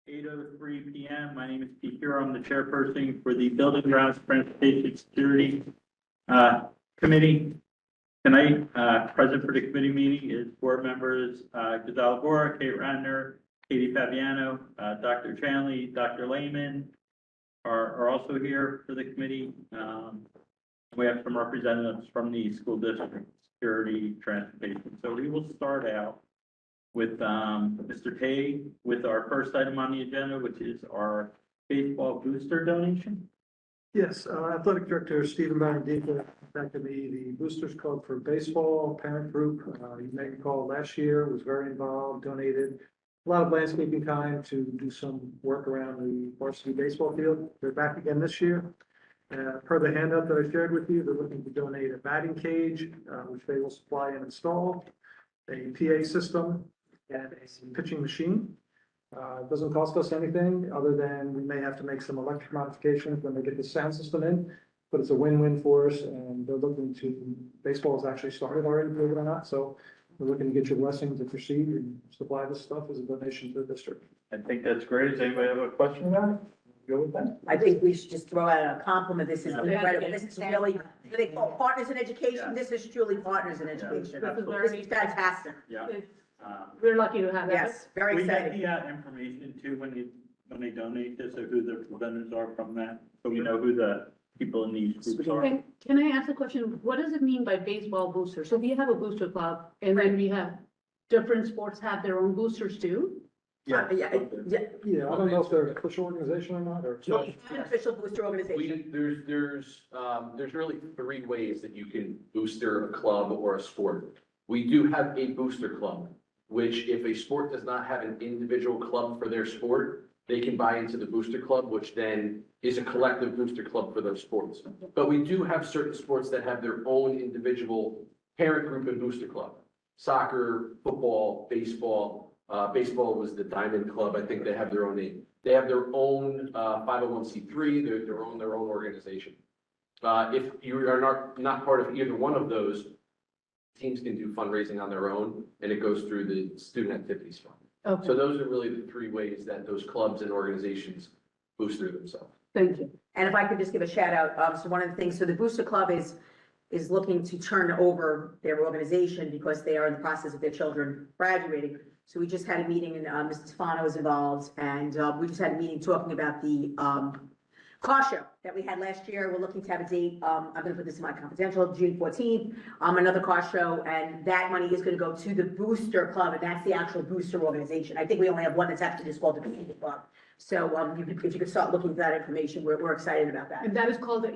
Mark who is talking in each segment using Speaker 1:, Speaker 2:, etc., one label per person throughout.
Speaker 1: 8:03 p.m. My name is Pete Hero. I'm the chairperson for the Building Grounds Transportation Security Committee. Tonight, present for the committee meeting is board members Giselle Bora, Kate Radner, Katie Fabiano, Dr. Chanley, Dr. Lehman are also here for the committee. We have some representatives from the school district security transportation. So we will start out with Mr. Tay with our first item on the agenda, which is our baseball booster donation.
Speaker 2: Yes, Athletic Director Stephen Barandika contacted me, the Boosters Club for Baseball Parent Group. You may recall last year was very involved, donated a lot of landscaping time to do some work around the varsity baseball field. They're back again this year. Per the handout that I shared with you, they're looking to donate a batting cage, which they will supply and install, a PA system, and a pitching machine. It doesn't cost us anything other than we may have to make some electric modifications when they get the sound system in, but it's a win-win for us, and they're looking to, baseball has actually started already, believe it or not, so we're looking to get your blessing to proceed and supply this stuff as a donation to the district.
Speaker 1: I think that's great. Does anybody have a question about it? Go with that?
Speaker 3: I think we should just throw out a compliment. This is incredible. This is really, they call partners in education. This is truly partners in education. This is fantastic.
Speaker 1: Yeah.
Speaker 4: We're lucky to have that.
Speaker 3: Yes, very
Speaker 1: We
Speaker 3: exciting.
Speaker 1: get the information too when they donate this, or who the vendors are from that, so we know who the people in these groups are.
Speaker 4: Can I ask a question? What does it mean by baseball booster? So we have a booster club and then we have different sports have their own boosters too?
Speaker 3: Yeah.
Speaker 2: Yeah, I don't know if they're an official organization or not, or.
Speaker 3: It's an official booster organization.
Speaker 5: There's really three ways that you can booster a club or a sport. We do have a booster club, which if a sport does not have an individual club for their sport, they can buy into the booster club, which then is a collective booster club for those sports. But we do have certain sports that have their own individual parent group and booster club. Soccer, football, baseball. Baseball was the Diamond Club. I think they have their own name. They have their own 501c3, their own organization. If you are not part of either one of those, teams can do fundraising on their own, and it goes through the student activities fund.
Speaker 4: Okay,
Speaker 5: So those are really the three ways that those clubs and organizations booster themselves.
Speaker 4: thank you.
Speaker 3: And if I could just give a shout out, so one of the things, so the Booster Club is looking to turn over their organization because they are in the process of their children graduating. So we just had a meeting and Mr. Stefano was involved, and we just had a meeting talking about the car show that we had last year. We're looking to have a date. I'm going to put this in my confidential, June 14th, another car show, and that money is going to go to the Booster Club, and that's the actual booster organization. I think we only have one that's actually just called the Booster Club. So if you could start looking for that information, we're excited about that.
Speaker 4: And that is called the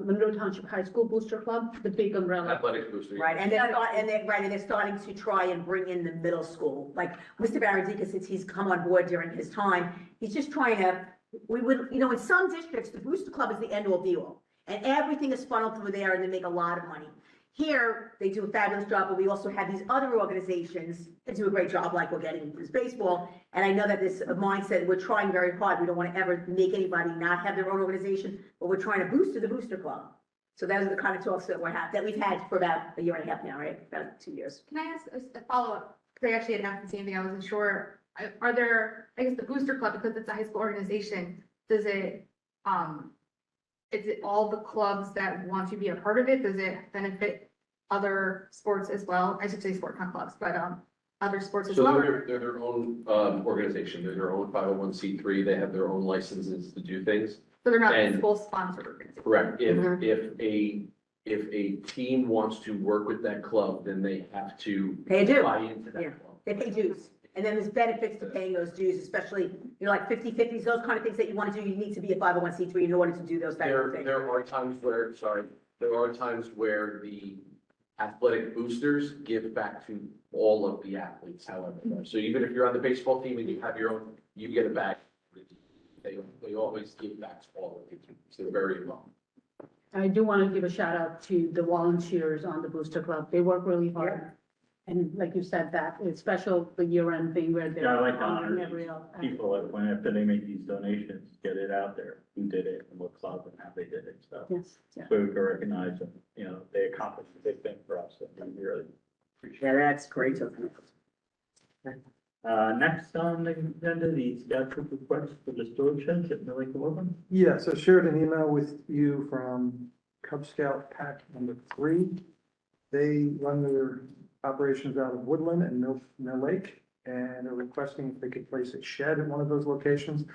Speaker 4: Monroe Township High School Booster Club, the big umbrella.
Speaker 5: Athletics booster.
Speaker 3: Right, and they're starting to try and bring in the middle school. Like Mr. Barandika, since he's come on board during his time, he's just trying to, in some districts, the Booster Club is the end all be all. And everything is funneled through there and they make a lot of money. Here, they do a fabulous job, but we also have these other organizations that do a great job, like we're getting this baseball. And I know that this mindset, we're trying very hard. We don't want to ever make anybody not have their own organization, but we're trying to boost the Booster Club. So those are the kind of talks that we've had for about a year and a half now, right? About 2 years.
Speaker 6: Can I ask a follow-up? Because I actually had asked the same thing. I wasn't sure. Are there, I guess the Booster Club, because it's a high school organization, is it all the clubs that want to be a part of it? Does it benefit other sports as well? I should say sport, not clubs, but other sports as well?
Speaker 5: So they're their own organization. They're their own 501c3. They have their own licenses to do things.
Speaker 6: So they're not
Speaker 5: And-
Speaker 6: school sponsored organizations?
Speaker 5: Correct. If a team wants to work with that club, then they have to
Speaker 3: They do.
Speaker 5: buy into that
Speaker 3: Yeah.
Speaker 5: club.
Speaker 3: They pay dues. And then there's benefits to paying those dues, especially, like 50/50s, those kind of things that you want to do. You need to be a 501c3 in order to do those type of things.
Speaker 5: There are times where the athletic boosters give back to all of the athletes, however. So even if you're on the baseball team and you have your own, you get it back. They always give back to all of the teams. So they're very involved.
Speaker 4: I do want to give a shout out to the volunteers on the Booster Club. They work really hard. And like you said, that it's special, the year-end thing where they're
Speaker 1: Yeah, I like to
Speaker 4: honoring
Speaker 1: honor
Speaker 4: every.
Speaker 1: people, like when after they make these donations, get it out there, who did it and what club and how they did it, so.
Speaker 4: Yes, yeah.
Speaker 1: So we can recognize them, they accomplished a big thing for us, and we really appreciate
Speaker 3: Yeah, that's great.
Speaker 1: Next on the agenda, the staff group request for the storage sheds at Milllake Woodland.
Speaker 2: Yeah, so shared an email with you from Cub Scout Pack number 3. They run their operations out of Woodland and Mill Lake, and are requesting if they could place a shed at one of those locations,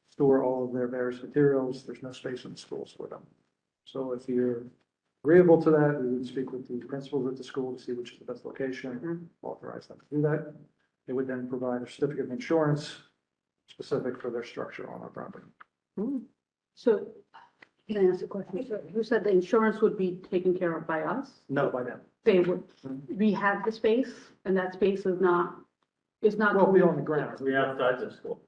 Speaker 2: store all of their various materials. There's no space in the schools for them. So if you're agreeable to that, we would speak with the principals at the school to see which is the best location, authorize them to do that. They would then provide a certificate of insurance specific for their structure on our property.
Speaker 4: So, can I ask a question? So you said the insurance would be taken care of by us?
Speaker 2: No, by them.
Speaker 4: They would, we have the space, and that space is not.
Speaker 2: Well, we own the ground.
Speaker 1: We outside the school.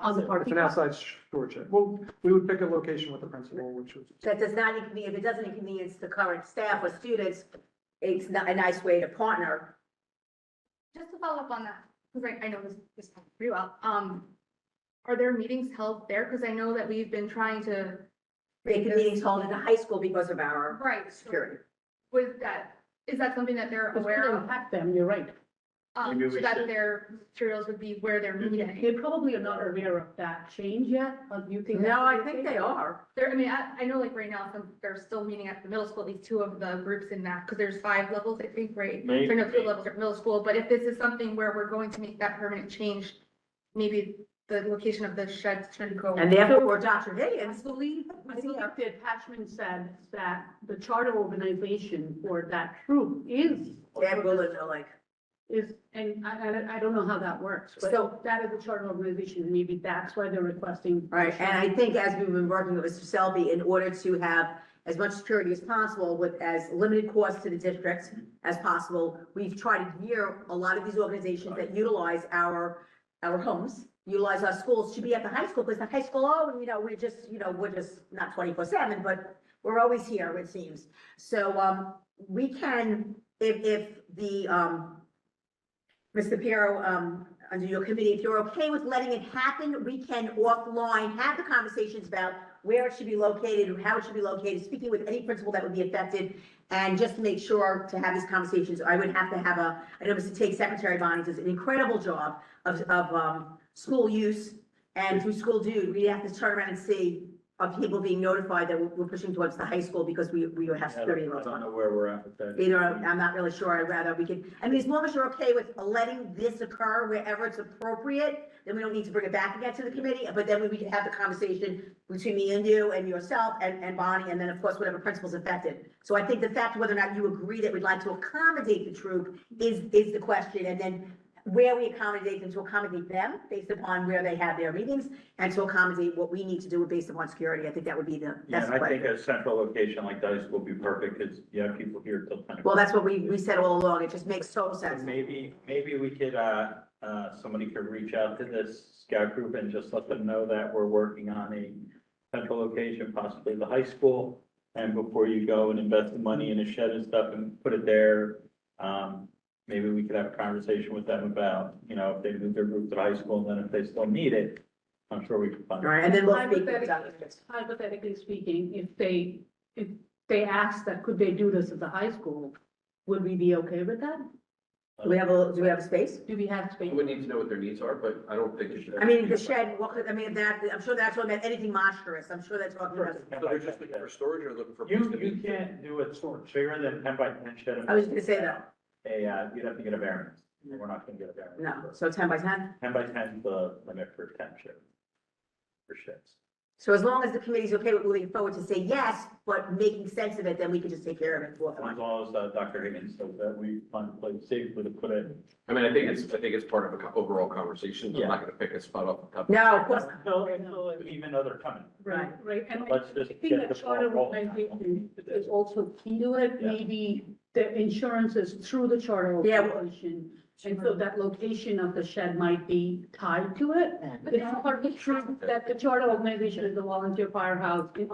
Speaker 4: On the
Speaker 2: It's
Speaker 4: parking
Speaker 2: an
Speaker 4: lot?
Speaker 2: outside storage shed. Well, we would pick a location with the principal, which was.
Speaker 3: That does not inconvenience, if it doesn't inconvenience the current staff or students, it's not a nice way to partner.
Speaker 6: Just to follow up on that, because I know this pretty well, are there meetings held there? Because I know that we've been trying to.
Speaker 3: Make the meetings held in the high school because of our
Speaker 6: Right,
Speaker 3: security.
Speaker 6: with that, is that something that they're
Speaker 4: It's
Speaker 6: aware
Speaker 4: gonna
Speaker 6: of?
Speaker 4: impact them, you're right.
Speaker 1: Maybe
Speaker 6: So
Speaker 1: we
Speaker 6: that
Speaker 1: should-
Speaker 6: their materials would be where they're meeting?
Speaker 4: They probably are not aware of that change yet, or do you think?
Speaker 3: No,
Speaker 4: that
Speaker 3: I
Speaker 4: would be
Speaker 3: think
Speaker 4: okay?
Speaker 3: they are.
Speaker 6: I mean, I know like right now, they're still meeting at the middle school, at least 2 of the groups in that, because there's 5 levels, I think, right?
Speaker 1: Maybe.
Speaker 6: So I know 2 levels at middle school, but if this is something where we're going to make that permanent change, maybe the location of the sheds should go.
Speaker 3: And therefore, Dr. Higgins,
Speaker 4: I believe the attachment said that the charter organization for that troop is.
Speaker 3: they're willing to like,
Speaker 4: And I don't know how that works, but
Speaker 3: So-
Speaker 4: that is a charter organization, maybe that's why they're requesting.
Speaker 3: right, and I think as we've been working with Mr. Selby, in order to have as much security as possible with as limited cost to the district as possible, we've tried to gear a lot of these organizations that utilize our homes, utilize our schools to be at the high school, because the high school, oh, we're just not 24/7, but we're always here, it seems. So, we can, if the, Mr. Piero, under your committee, if you're okay with letting it happen, we can offline have the conversations about where it should be located, and how it should be located, speaking with any principal that would be affected. And just to make sure to have these conversations, I would have to have I know Mr. Tate, Secretary Bonnie does an incredible job of school use and through school dude, we have to turn around and see of people being notified that we're pushing towards the high school because we have security.
Speaker 1: I don't know where we're at with that.
Speaker 3: Either, I'm not really sure, I'd rather we could, I mean, as long as you're okay with letting this occur wherever it's appropriate, then we don't need to bring it back again to the committee, but then we can have the conversation between me and you and yourself and Bonnie, and then of course, whatever principal's affected. So I think the fact whether or not you agree that we'd like to accommodate the troop is the question, and then where we accommodate them, to accommodate them based upon where they have their meetings, and to accommodate what we need to do based upon security. I think that would be
Speaker 1: Yeah,
Speaker 3: that's
Speaker 1: and
Speaker 3: the
Speaker 1: I think
Speaker 3: question.
Speaker 1: a central location like Dice will be perfect, because you have people here till 10
Speaker 3: Well,
Speaker 1: o'clock.
Speaker 3: that's what we said all along. It just makes total
Speaker 1: So
Speaker 3: sense.
Speaker 1: maybe we could, somebody could reach out to this scout group and just let them know that we're working on a central location, possibly the high school. And before you go and invest the money in a shed and stuff and put it there, maybe we could have a conversation with them about, if they move their group to the high school, and then if they still need it, I'm sure we can find
Speaker 3: All
Speaker 1: it.
Speaker 3: right, and then we'll speak with
Speaker 4: Hypothetically speaking, if they ask that, could they do this at the high school? Would we be okay with that?
Speaker 3: Do we have a space?
Speaker 4: Do we have
Speaker 5: We
Speaker 4: space?
Speaker 5: would need to know what their needs are, but I don't think it should.
Speaker 3: I mean, the shed, I'm sure that's what meant, anything monstrous. I'm sure that's talking about.
Speaker 5: So they're just looking for storage or looking for?
Speaker 1: You can't do it bigger than 10 by 10 shed.
Speaker 3: I was gonna say that.
Speaker 1: You'd have to get a variance. We're not gonna get a variance.
Speaker 3: No, so 10 by 10?
Speaker 1: 10 by 10 is the limit for 10 shed. For sheds.
Speaker 3: So as long as the committee's okay with moving forward to say yes, but making sense of it, then we can just take care of it.
Speaker 1: As long as Dr. Higgins says that we find a place safely to put it.
Speaker 5: I mean, I think it's part of an overall conversation. I'm not gonna pick a spot off the top.
Speaker 3: No, of course not.
Speaker 1: No, even though they're coming.
Speaker 4: Right, and
Speaker 1: Let's
Speaker 4: I
Speaker 1: just
Speaker 4: think
Speaker 1: get
Speaker 4: that
Speaker 1: the
Speaker 4: charter
Speaker 1: ball rolling.
Speaker 4: organization is also key to it,
Speaker 1: Yeah.
Speaker 4: maybe the insurance is through the charter
Speaker 3: Yeah.
Speaker 4: organization. And so that location of the shed might be tied to it. It's partly true that the charter organization is a volunteer firehouse.
Speaker 3: And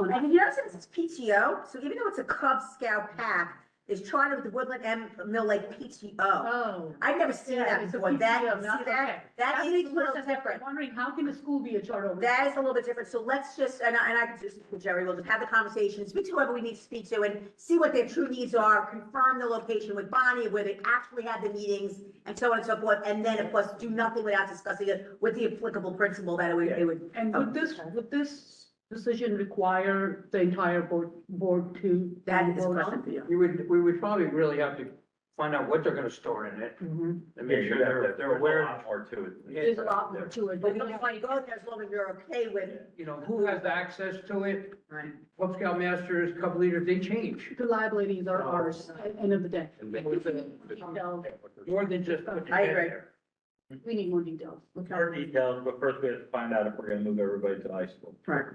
Speaker 3: since it's PTO, so even though it's a Cub Scout pack, is chartered with the Woodland and Mill Lake PTO.
Speaker 4: Oh.
Speaker 3: I've never seen
Speaker 4: Yeah,
Speaker 3: that
Speaker 4: it's a
Speaker 3: before. That,
Speaker 4: PTO,
Speaker 3: see
Speaker 4: not- okay.
Speaker 3: that? That is a little different.
Speaker 4: I'm wondering, how can a school be a charter?
Speaker 3: That is a little bit different, so let's just, and I can just, Jerry, we'll just have the conversation, speak to whoever we need to speak to, and see what their true needs are, confirm the location with Bonnie, where they actually have the meetings, and so on and so forth, and then, of course, do nothing without discussing it with the applicable principal that it would.
Speaker 4: And would this decision require the entire board to?
Speaker 3: That is a
Speaker 4: vote
Speaker 3: question
Speaker 4: on?
Speaker 3: for you.
Speaker 7: We would probably really have to find out what they're gonna store in it
Speaker 4: Mhm.
Speaker 7: and make sure they're aware.
Speaker 8: More to it.
Speaker 4: There's a lot more to it,
Speaker 3: But
Speaker 4: but
Speaker 3: we don't want to go there as long as you're okay with.
Speaker 7: You know, who has access to it?
Speaker 3: Right.
Speaker 7: Cub Scout masters, Cub leaders, they change.
Speaker 4: the liabilities are ours at the end of the day.
Speaker 5: And make
Speaker 4: So,
Speaker 7: More than just. put your
Speaker 3: I
Speaker 7: head
Speaker 3: agree.
Speaker 7: there.
Speaker 4: we need more details.
Speaker 1: More details, but first we have to find out if we're gonna move everybody to high school.
Speaker 3: Right.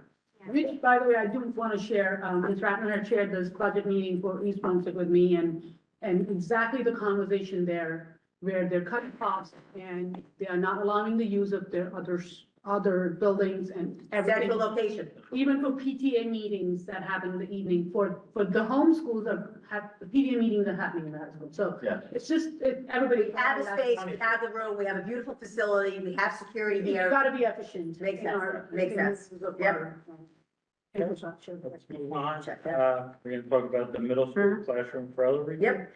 Speaker 4: Which, by the way, I do want to share, Ms. Ratner had shared this budget meeting for East Brunswick with me, and exactly the conversation there, where they're cutting costs, and they are not allowing the use of their other buildings and everything.
Speaker 3: Central location.
Speaker 4: Even for PTA meetings that happen in the evening, for the home schools that have, the PTA meetings are happening in the high school, so
Speaker 1: Yeah.
Speaker 4: it's just, everybody.
Speaker 3: We have the space, we have the room, we have a beautiful facility, we have security
Speaker 4: You've
Speaker 3: here.
Speaker 4: got to be efficient.
Speaker 3: Makes
Speaker 4: in
Speaker 3: sense.
Speaker 4: our-
Speaker 3: Makes
Speaker 4: in
Speaker 3: sense.
Speaker 4: uses of
Speaker 3: Yep.
Speaker 4: our, infrastructure.
Speaker 1: Let's move on.
Speaker 3: Check that.
Speaker 1: We're gonna talk about the middle school classroom for elderly.
Speaker 3: Yep.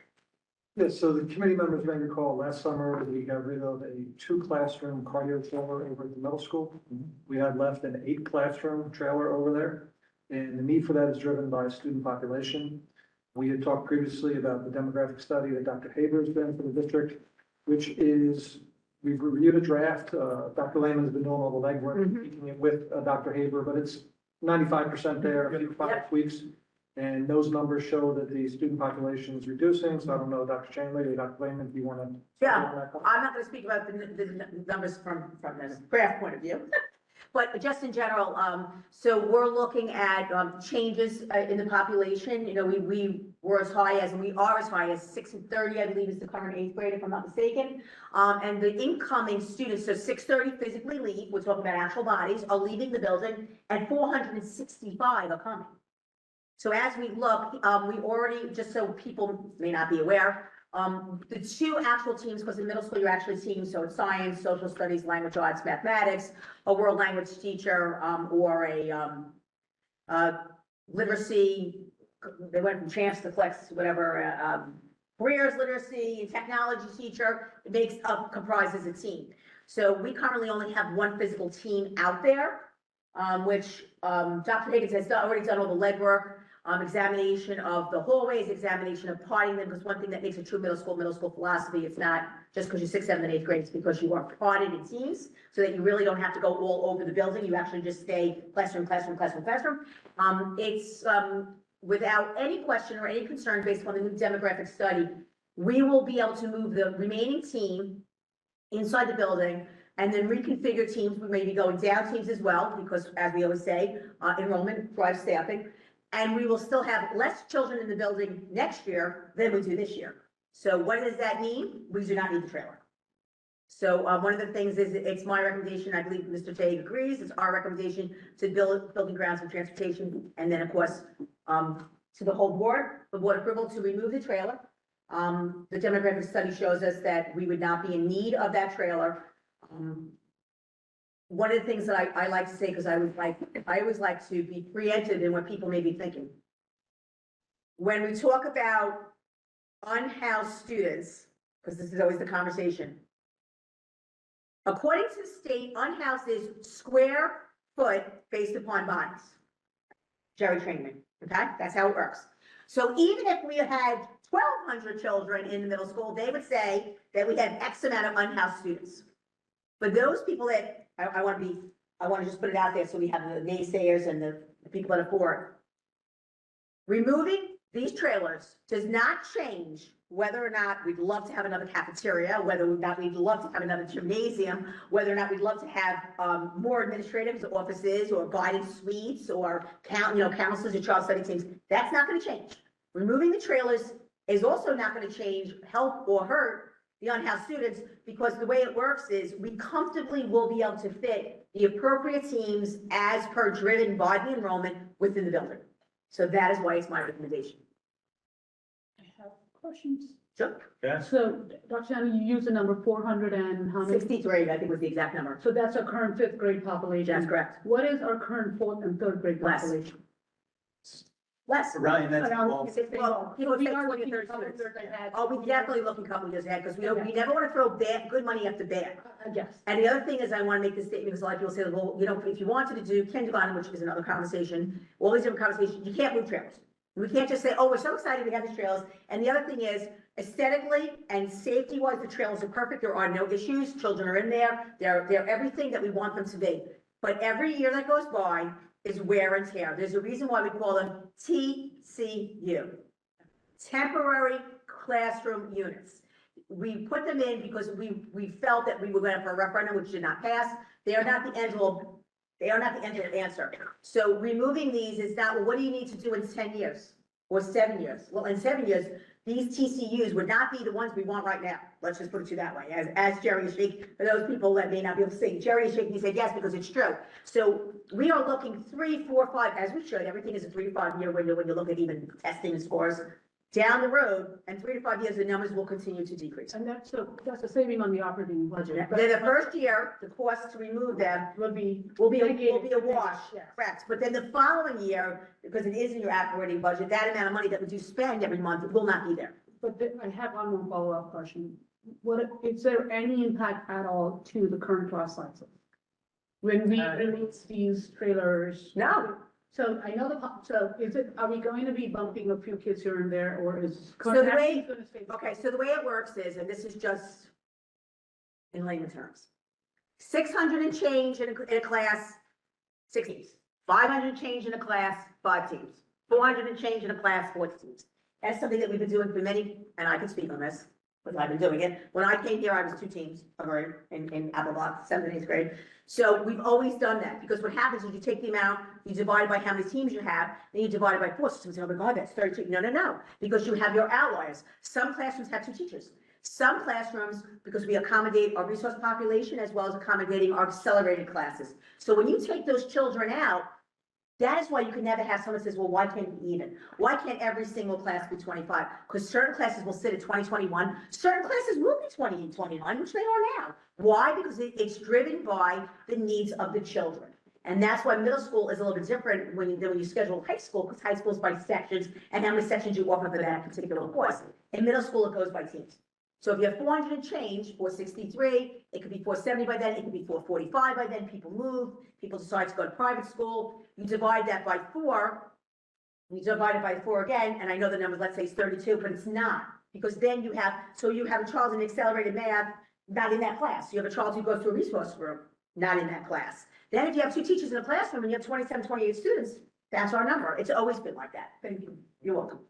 Speaker 2: Yes, so the committee members may recall last summer, we got rid of a 2-classroom cardio trailer over at the middle school. We had left an 8-classroom trailer over there, and the need for that is driven by student population. We had talked previously about the demographic study that Dr. Haber has done for the district, which is, we've reviewed a draft. Dr. Lehman's been doing all the legwork, speaking it with Dr. Haber, but it's 95% there, a few final tweaks. And those numbers show that the student population is reducing, so I don't know, Dr. Chandler or Dr. Lehman, if you want to.
Speaker 3: Yeah, I'm not gonna speak about the numbers from the graph point of view. But just in general, so we're looking at, changes in the population. You know, we were as high as, and we are as high as 630, I believe is the current 8th grade, if I'm not mistaken. And the incoming students, so 630 physically leave, we're talking about actual bodies, are leaving the building, and 465 are coming. So as we look, we already, just so people may not be aware, the 2 actual teams, because in middle school you're actually seeing, so it's science, social studies, language arts, mathematics, a world language teacher, or a literacy, they went from champs to flex, whatever, careers literacy and technology teacher, it comprises a team. So we currently only have 1 physical team out there, which Dr. Higgins has already done all the legwork. Examination of the hallways, examination of parting them, because one thing that makes a true middle school philosophy, it's not just because you're 6th, 7th, and 8th grade, it's because you are parted in teams, so that you really don't have to go all over the building, you actually just stay classroom, classroom, classroom, classroom. It's without any question or any concern based on the new demographic study, we will be able to move the remaining team inside the building and then reconfigure teams. We may be going down teams as well, because as we always say, enrollment drives staffing. And we will still have less children in the building next year than we do this year. So what does that mean? We do not need the trailer. So one of the things is, it's my recommendation, I believe Mr. Tague agrees, it's our recommendation to build building grounds and transportation, and then of course, to the whole board, the board approval to remove the trailer. The demographic study shows us that we would not be in need of that trailer. One of the things that I like to say, because I always like to be preemptive in what people may be thinking. When we talk about unhoused students, because this is always the conversation. According to the state, unhoused is square foot based upon bodies. Jerry trained me, okay? That's how it works. So even if we had 1,200 children in the middle school, they would say that we have X amount of unhoused students. But those people that, I want to just put it out there so we have the naysayers and the people that are for it. Removing these trailers does not change whether or not we'd love to have another cafeteria, whether or not we'd love to have another gymnasium, whether or not we'd love to have more administrative offices or guidance suites or counselors or child study teams. That's not going to change. Removing the trailers is also not going to change, help or hurt the unhoused students, because the way it works is we comfortably will be able to fit the appropriate teams as per driven by the enrollment within the building. So that is why it's my recommendation.
Speaker 4: I have Questions?
Speaker 3: Sure.
Speaker 1: Yeah,
Speaker 4: So, Dr. Shannon, you used the number 400 and how many?
Speaker 3: 63, I think was the exact number.
Speaker 4: So that's our current fifth grade population.
Speaker 3: That's correct.
Speaker 4: What is our current fourth and third grade
Speaker 3: Less.
Speaker 4: population?
Speaker 3: Less.
Speaker 1: Ryan, that's
Speaker 4: Around
Speaker 1: all.
Speaker 4: 60.
Speaker 3: Well, people
Speaker 4: We
Speaker 3: say
Speaker 4: are
Speaker 3: 20 or
Speaker 4: looking
Speaker 3: 30
Speaker 4: at couple
Speaker 3: students.
Speaker 4: years ahead.
Speaker 3: Oh, we definitely looking a couple years ahead, because we never want to throw bad, good money after bad.
Speaker 4: Yes.
Speaker 3: And the other thing is, I want to make this statement, because a lot of people say, well, you know, if you wanted to do kindergarten, which is another conversation, all these different conversations, you can't move trailers. We can't just say, oh, we're so excited we have these trailers. And the other thing is, aesthetically and safety-wise, the trailers are perfect. There are no issues. Children are in there. They're everything that we want them to be. But every year that goes by is wear and tear. There's a reason why we call them TCU, temporary classroom units. We put them in because we felt that we were going for a referendum, which did not pass. They are not the end all. They are not the end of the answer. So removing these is not, well, what do you need to do in 10 years or 7 years? Well, in 7 years, these TCUs would not be the ones we want right now. Let's just put it to you that way. As Jerry is shaking, for those people that may not be able to see, Jerry is shaking, he said yes, because it's true. So we are looking 3, 4, 5, as we should. Everything is a 3 to 5 year window when you look at even testing scores. Down the road, and 3 to 5 years, the numbers will continue to decrease.
Speaker 4: And that's a saving on the operating budget.
Speaker 3: Then the first year, the cost to remove them
Speaker 4: Will be.
Speaker 3: will be a wash,
Speaker 4: Yes.
Speaker 3: correct? But then the following year, because it is in your operating budget, that amount of money that we do spend every month will not be there.
Speaker 4: But I have one more follow-up question. Is there any impact at all to the current class sizes? When we release these trailers?
Speaker 3: No.
Speaker 4: So I know are we going to be bumping a few kids here and there, or is?
Speaker 3: So the way-
Speaker 4: gonna stay the
Speaker 3: Okay,
Speaker 4: same?
Speaker 3: so the way it works is, and this is just in layman terms, 600 and change in a class, 6 teams. 500 and change in a class, 5 teams. 400 and change in a class, 4 teams. That's something that we've been doing for many, and I can speak on this, because I've been doing it. When I came here, I was 2 teams, in Appleblock, 7th and 8th grade. So we've always done that, because what happens is you take the amount, you divide it by how many teams you have, then you divide it by 4. So someone says, oh my God, that's 32. No, because you have your outliers. Some classrooms have 2 teachers. Some classrooms, because we accommodate our resource population as well as accommodating our accelerated classes. So when you take those children out, that is why you can never have someone says, well, why can't it be even? Why can't every single class be 25? Because certain classes will sit at 2021. Certain classes will be 20 and 21, which they are now. Why? Because it's driven by the needs of the children. And that's why middle school is a little bit different than when you schedule high school, because high school is by sections and how many sections you offer for that particular course. In middle school, it goes by teams. So if you have 400 and change, 463, it could be 470 by then, it could be 445 by then, people move, people decide to go to private school, you divide that by 4, you divide it by 4 again, and I know the number, let's say it's 32, but it's not, because then you have a child in accelerated math, not in that class, you have a child who goes to a resource room, not in that class. Then if you have 2 teachers in a classroom and you have 27, 28 students, that's our number, it's always been like that.
Speaker 4: Thank you.
Speaker 3: You're welcome.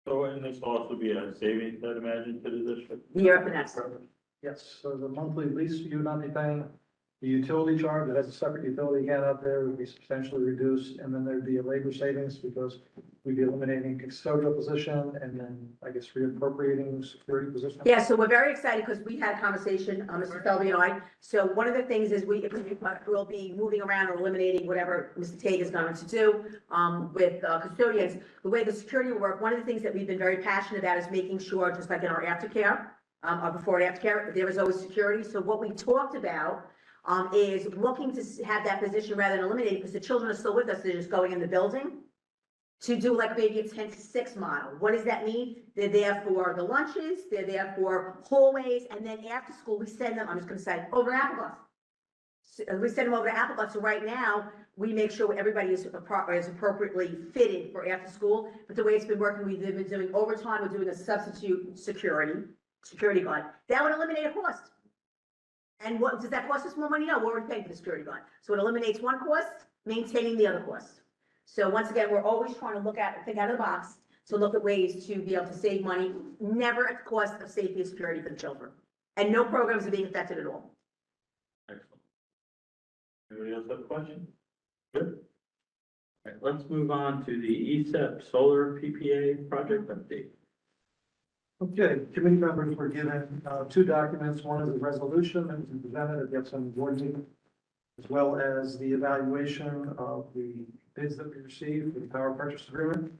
Speaker 1: So, and this will also be a savings, I'd imagine, to the district?
Speaker 3: Year after next.
Speaker 2: Yes, so the monthly lease you would not be paying, the utility charge, that has a separate utility account out there, would be substantially reduced, and then there'd be a labor savings because we'd be eliminating custodial position and then, I guess, reappropriating security position.
Speaker 3: Yeah, so we're very excited because we had a conversation, Mr. Felby and I. So one of the things is we'll be moving around or eliminating whatever Mr. Tague is going to do with custodians. The way the security will work, one of the things that we've been very passionate about is making sure, just like in our aftercare, our before and aftercare, there is always security. So what we talked about is looking to have that position rather than eliminating, because the children are still with us, they're just going in the building. To do like maybe a 10 to 6 model. What does that mean? They're there for the lunches, they're there for hallways, and then after school, we send them, I'm just gonna say, over to Applebuff. So, we send them over to Applebuff, so right now, we make sure everybody is appropriately fitted for after school, but the way it's been working, we've been doing overtime, we're doing a substitute security guard. That would eliminate a cost. And what, does that cost us more money? No, we're already paying for the security guard. So it eliminates one cost, maintaining the other cost. So once again, we're always trying to think out of the box to look at ways to be able to save money, never at the cost of safety and security for the children. And no programs are being affected at all.
Speaker 1: Excellent. Anybody else have a question? Good. All right, let's move on to the ESEP solar PPA project update.
Speaker 2: Okay, committee members were given 2 documents. One is a resolution that was presented at the upcoming board meeting, as well as the evaluation of the bids that we received for the power purchase agreement.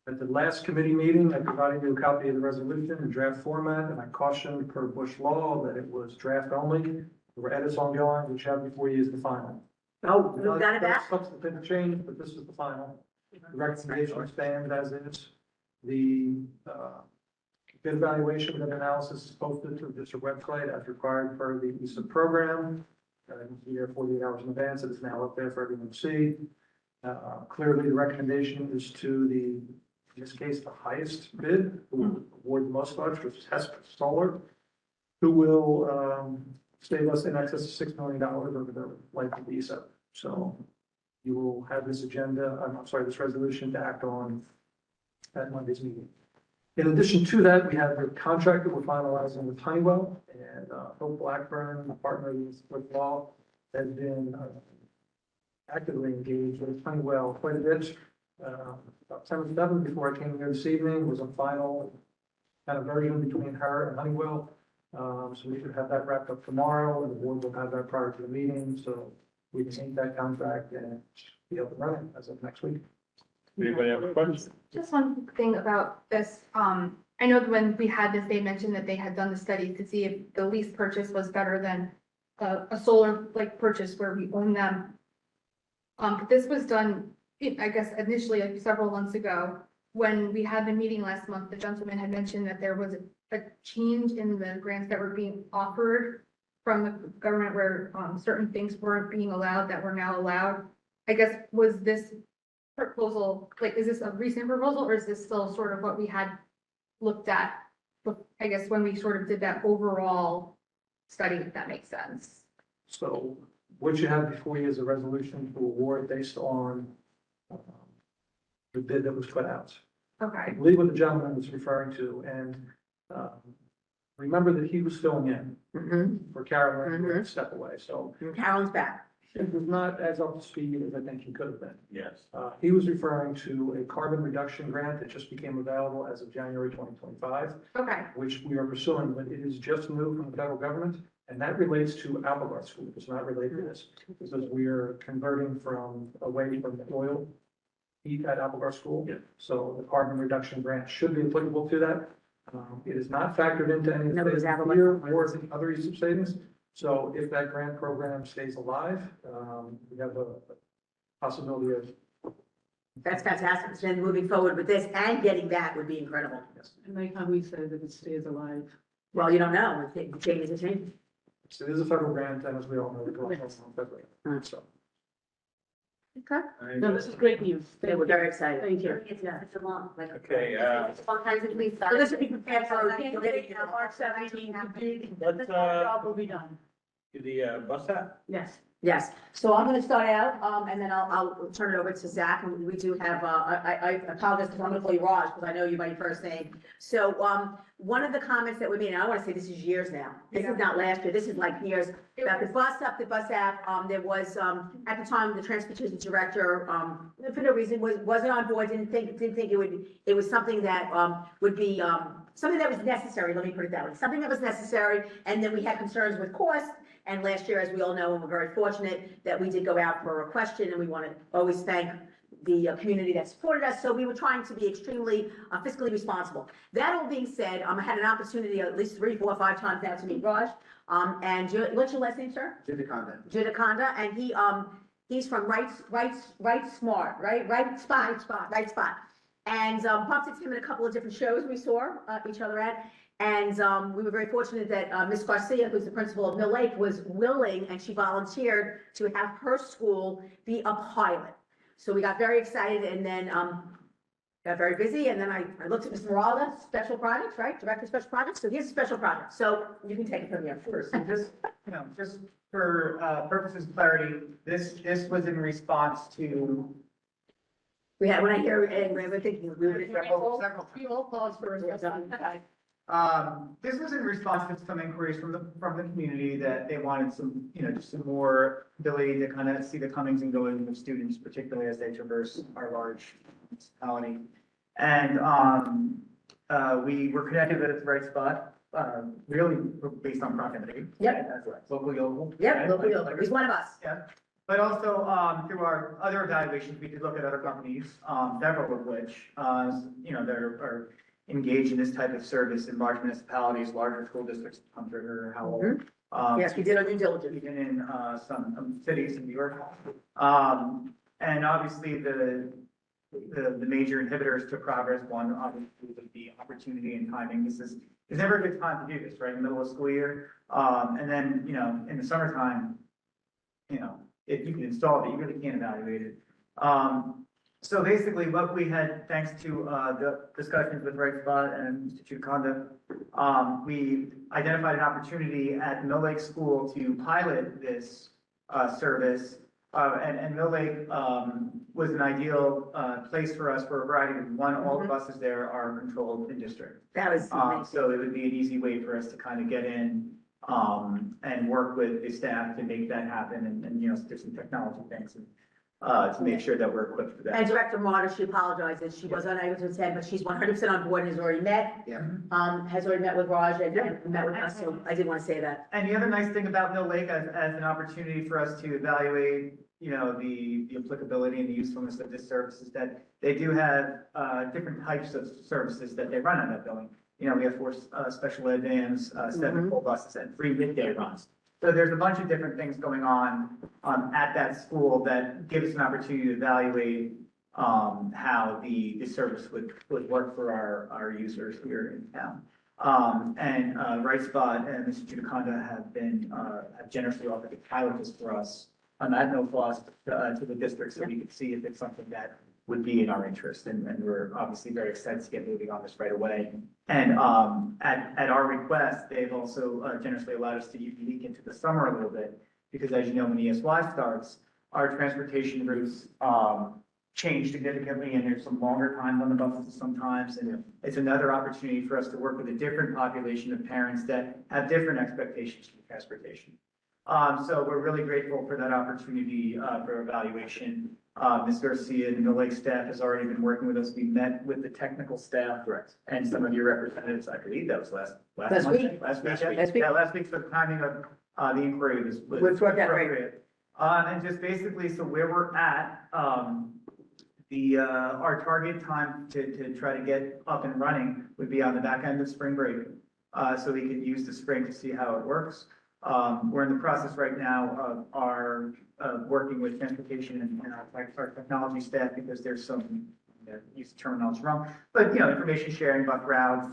Speaker 2: At the last committee meeting, I provided you a copy of the resolution in draft format, and I cautioned per Bush law that it was draft only. There were edits ongoing, which have before you is the final.
Speaker 3: Oh, we got it back?
Speaker 2: Substantive change, but this is the final. The recommendation stands as is. The bid evaluation and analysis is posted to the district website as required per the ESA program. Here 48 hours in advance, it is now up there for everyone to see. Clearly, the recommendation is to the, in this case, the highest bid, who will award the most funds, which is Hesper Solar, who will save us in excess of $6 million over the life of the ESA. So you will have this agenda, I'm sorry, this resolution to act on at Monday's meeting. In addition to that, we have the contract that we're finalizing with Honeywell, and Hope Blackburn, a partner with law, has been actively engaged with Honeywell quite a bit. About 10 or 7 before I came here this evening was a final kind of version between her and Honeywell. So we should have that wrapped up tomorrow, and the board will have that prior to the meeting, so we can take that contract and be able to run it as of next week.
Speaker 1: Anybody have questions?
Speaker 6: Just one thing about this, I know that when we had this, they mentioned that they had done the study to see if the lease purchase was better than a solar like purchase where we own them. But this was done, I guess initially like several months ago, when we had the meeting last month, the gentleman had mentioned that there was a change in the grants that were being offered from the government where certain things weren't being allowed that were now allowed. I guess, was this proposal, like, is this a recent proposal or is this still sort of what we had looked at? I guess when we sort of did that overall study, if that makes sense.
Speaker 2: So what you have before you is a resolution to award based on the bid that was put out. I
Speaker 6: Okay,
Speaker 2: believe what the gentleman was referring to, and remember that he was filling in for Carolyn, who had to step away, so
Speaker 3: Carolyn's back.
Speaker 2: it was not as up to speed as I think he could have been.
Speaker 1: Yes.
Speaker 2: He was referring to a carbon reduction grant that just became available as of January 2025,
Speaker 6: okay,
Speaker 2: which we are pursuing, but it is just new from the federal government, and that relates to Applegarth School. It's not related to this, because we are converting from away from oil heat at Applegarth School.
Speaker 1: Yeah.
Speaker 2: So the carbon reduction grant should be applicable to that. It is not factored into any of
Speaker 3: No, it was
Speaker 2: the
Speaker 3: Applegarth.
Speaker 2: here or the other use of savings. So if that grant program stays alive, we have a possibility of.
Speaker 3: That's fantastic. So then moving forward with this and getting that would be incredible.
Speaker 4: And like how we said that it stays alive.
Speaker 3: Well, you don't know. The change is a change.
Speaker 2: So it is a federal grant, and as we all know, it goes on federally. So.
Speaker 3: Okay.
Speaker 4: No, this is great news.
Speaker 3: They were very excited.
Speaker 4: Thank you.
Speaker 3: It's a long, like.
Speaker 1: Okay,
Speaker 3: So this would be prepared for.
Speaker 4: March 17th,
Speaker 1: let's,
Speaker 4: the job will be done.
Speaker 1: do the bus app.
Speaker 4: Yes.
Speaker 3: Yes, so I'm gonna start out, and then I'll turn it over to Zach, and we do have, I apologize, because I'm gonna call you Raj, because I know you by your first name. So, one of the comments that we made, and I wanna say this is years now, this is not last year, this is like years, about the bus app, there was, at the time, the transportation director, for no reason, wasn't on board, didn't think it was something that, would be, something that was necessary, let me put it that way, something that was necessary, and then we had concerns with cost. And last year, as we all know, and we're very fortunate that we did go out for a question, and we want to always thank the community that supported us. So we were trying to be extremely fiscally responsible. That all being said, I had an opportunity at least 3, 4, 5 times now to meet Raj. And what's your last name, sir? Judaconda, and he's from Right Spot. And bumped into him in a couple of different shows we saw each other at. And we were very fortunate that Ms. Garcia, who's the principal of Mill Lake, was willing, and she volunteered to have her school be a pilot. So we got very excited, and then got very busy, and then I looked at Ms. Morales, special projects, right? Director of Special Projects. So here's a special project. So you can take it from here first.
Speaker 8: Just for purposes of clarity, this was in response to
Speaker 3: We had, when I hear, and we were thinking, we were.
Speaker 8: several.
Speaker 4: We all pause for a second.
Speaker 8: This was in response to some inquiries from the community that they wanted some, just some more ability to kind of see the comings and goings of students, particularly as they traverse our large municipality. And we were connected at the right spot, really based on proximity.
Speaker 3: Yep.
Speaker 8: Local.
Speaker 3: Yep, local, he's one of us.
Speaker 8: Yeah. But also, through our other evaluations, we did look at other companies, several of which, that are engaged in this type of service in large municipalities, larger school districts, Hunter or Howell.
Speaker 3: Yes, we did our due diligence.
Speaker 8: Even in, some cities in New York. And obviously the major inhibitors to progress, one, obviously, would be opportunity and timing. There's never a good time to do this, right, in the middle of school year. And then, in the summertime, if you can install it, you really can't evaluate it. So basically what we had, thanks to, the discussions with Right Spot and Institute of Conduct, we identified an opportunity at Mill Lake School to pilot this, service. And Mill Lake, was an ideal, place for us for a variety of, one, all the buses there are controlled in district.
Speaker 3: That was amazing.
Speaker 8: So it would be an easy way for us to kind of get in, and work with the staff to make that happen and do some technology things and, to make sure that we're equipped for that.
Speaker 3: And Director Marta, she apologizes. She was unable to attend, but she's 100% on board and has already met.
Speaker 8: Yeah.
Speaker 3: Has already met with Raj and met with us, so I did want to say that.
Speaker 8: And the other nice thing about Mill Lake as an opportunity for us to evaluate, the applicability and the usefulness of this service is that they do have, different types of services that they run on that building. We have 4 special ed vans, 7 full buses, and 3 midday runs. So there's a bunch of different things going on at that school that give us an opportunity to evaluate how the service would work for our users here in town. And Right Spot and Institute of Conduct have generously offered to pilot this for us at no cost to the district, so we can see if it's something that would be in our interest, and we're obviously very excited to get moving on this right away. And at our request, they've also generously allowed us to leak into the summer a little bit, because as you know, when ESY starts, our transportation routes change significantly, and there's some longer times on the buses sometimes, and it's another opportunity for us to work with a different population of parents that have different expectations for transportation. So we're really grateful for that opportunity for evaluation. Ms. Garcia and the Mill Lake staff has already been working with us. We met with the technical staff. Correct. And some of your representatives, I believe that was last
Speaker 3: week.
Speaker 8: Last week.
Speaker 3: Yeah,
Speaker 8: Last week, so the timing of the inquiry was
Speaker 3: Let's work out right.
Speaker 8: appropriate. And just basically, so where we're at, our target time to try to get up and running would be on the back end of spring break. So we could use the spring to see how it works. We're in the process right now of working with transportation and our technology staff, because there's some, use the terminology wrong, but, information sharing about routes.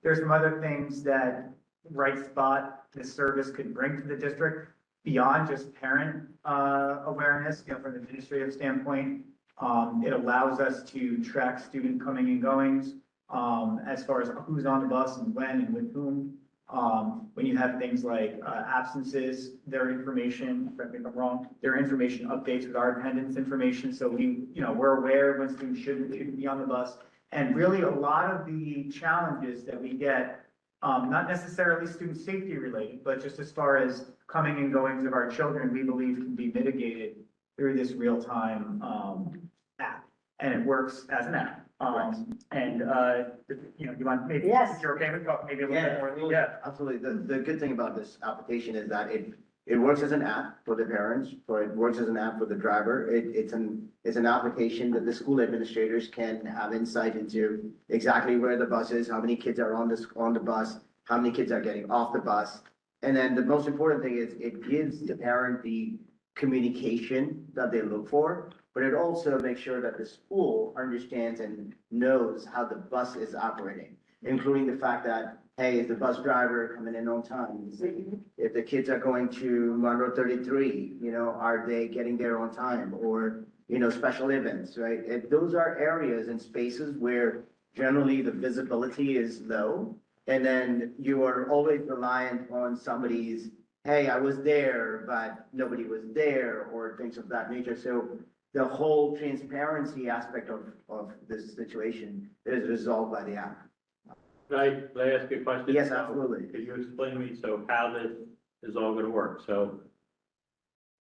Speaker 8: There's some other things that Right Spot, this service, could bring to the district beyond just parent awareness, from the administrative standpoint. It allows us to track student coming and goings, as far as who's on the bus and when and with whom. When you have things like absences, their information, correct me if I'm wrong, their information updates with our attendance information. So we're aware when students shouldn't be on the bus. And really a lot of the challenges that we get, not necessarily student safety related, but just as far as coming and goings of our children, we believe can be mitigated through this real-time app. And it works as an app. You want maybe,
Speaker 3: Yes.
Speaker 8: if you're okay with talk maybe a little bit more.
Speaker 9: Absolutely.
Speaker 8: Yeah.
Speaker 9: Absolutely. The good thing about this application is that it works as an app for the parents, or it works as an app for the driver. It's an application that the school administrators can have insight into exactly where the bus is, how many kids are on the bus, how many kids are getting off the bus. And then the most important thing is it gives the parent the communication that they look for, but it also makes sure that the school understands and knows how the bus is operating, including the fact that, hey, is the bus driver coming in on time? If the kids are going to Monroe 33, are they getting there on time? Or, special events, right? Those are areas and spaces where generally the visibility is low. And then you are always reliant on somebody's, hey, I was there, but nobody was there, or things of that nature. So the whole transparency aspect of this situation is resolved by the app.
Speaker 1: Could I ask you a question?
Speaker 9: Yes, absolutely.
Speaker 1: Could you explain to me, so how this is all gonna work? So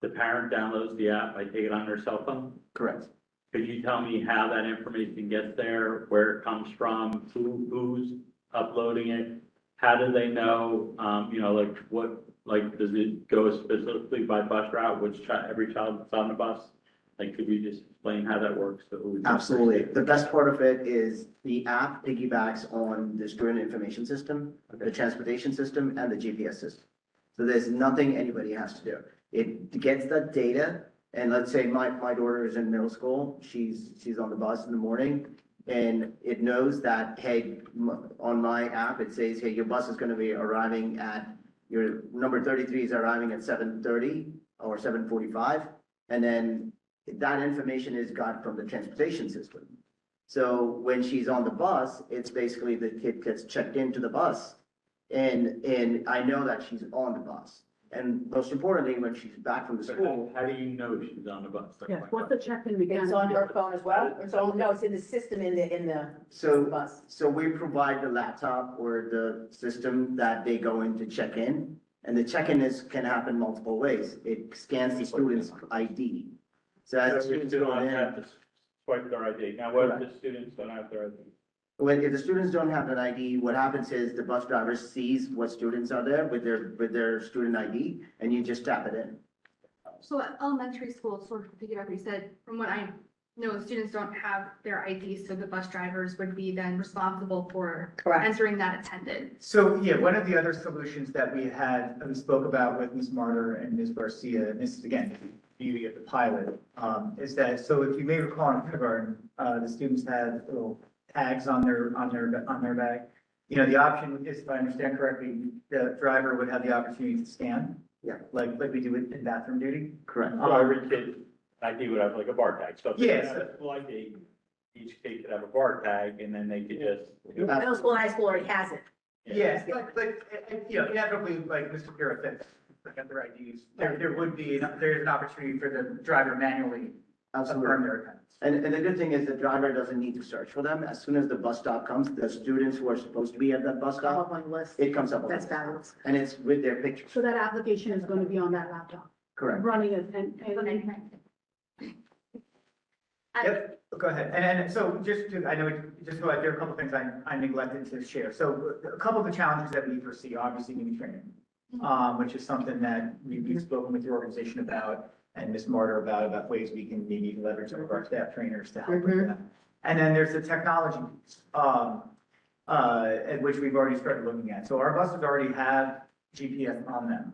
Speaker 1: the parent downloads the app, I take it on their cell phone?
Speaker 9: Correct.
Speaker 1: Could you tell me how that information gets there, where it comes from, who's uploading it? How do they know, like Like, does it go specifically by bus route, every child that's on the bus? Like, could you just explain how that works?
Speaker 9: Absolutely. The best part of it is the app piggybacks on the student information system, the transportation system, and the GPS system. So there's nothing anybody has to do. It gets that data, and let's say my daughter is in middle school, she's on the bus in the morning, and it knows that, hey, on my app, it says, hey, your bus is gonna be arriving at, your number 33 is arriving at 7:30 or 7:45, and then that information is got from the transportation system. So when she's on the bus, it's basically the kid gets checked into the bus, and I know that she's on the bus. And most importantly, when she's back from the school.
Speaker 1: How do you know she's on the bus?
Speaker 4: Yes, what's the check-in mechanic?
Speaker 3: It's on your phone as well? No, it's in the system in the
Speaker 9: So,
Speaker 3: bus.
Speaker 9: so we provide the laptop or the system that they go in to check in. And the check-in can happen multiple ways. It scans the student's ID. So as the
Speaker 1: So we
Speaker 9: students
Speaker 1: still
Speaker 9: go
Speaker 1: don't
Speaker 9: in,
Speaker 1: have to swipe their ID. Now, what if the students don't have their ID?
Speaker 9: if the students don't have an ID, what happens is the bus driver sees what students are there with their student ID, and you just tap it in.
Speaker 6: So at elementary school, sort of to piggyback what you said, from what I know, students don't have their IDs, so the bus drivers would be then responsible for
Speaker 3: Correct.
Speaker 6: entering that attendance.
Speaker 8: So, yeah, one of the other solutions that we spoke about with Ms. Martyr and Ms. Garcia, and this is again, the beauty of the pilot, is that, so if you may recall in kindergarten, the students had little tags on their bag. You know, the option is, if I understand correctly, the driver would have the opportunity to scan.
Speaker 9: Yeah.
Speaker 8: Like we do in bathroom duty.
Speaker 9: Correct.
Speaker 1: So every kid, ID would have like a bar tag. So if they
Speaker 8: Yes.
Speaker 1: have a school ID, each kid could have a bar tag, and then they could just.
Speaker 3: Middle school and high school already has it.
Speaker 8: Yes, but, you know, inevitably, like Mr. Pura said, look at their IDs, there's an opportunity for the driver manually
Speaker 9: Absolutely.
Speaker 8: affirm their attendance.
Speaker 9: And the good thing is the driver doesn't need to search for them. As soon as the bus stop comes, the students who are supposed to be at that bus
Speaker 3: Come
Speaker 9: stop,
Speaker 3: up on the list.
Speaker 9: it comes up. on
Speaker 3: That's
Speaker 9: the list.
Speaker 3: fabulous.
Speaker 9: And it's with their pictures.
Speaker 4: So that application is going to be on that laptop,
Speaker 9: Correct.
Speaker 4: running it and.
Speaker 8: Yep, go ahead. And so just to, I know, just go ahead, there are a couple of things I neglected to share. So a couple of the challenges that we foresee, obviously, new training, which is something that we've spoken with your organization about and Ms. Martyr about ways we can maybe leverage some of our staff trainers to help with that. And then there's the technology, at which we've already started looking at. So our buses already have GPS on them.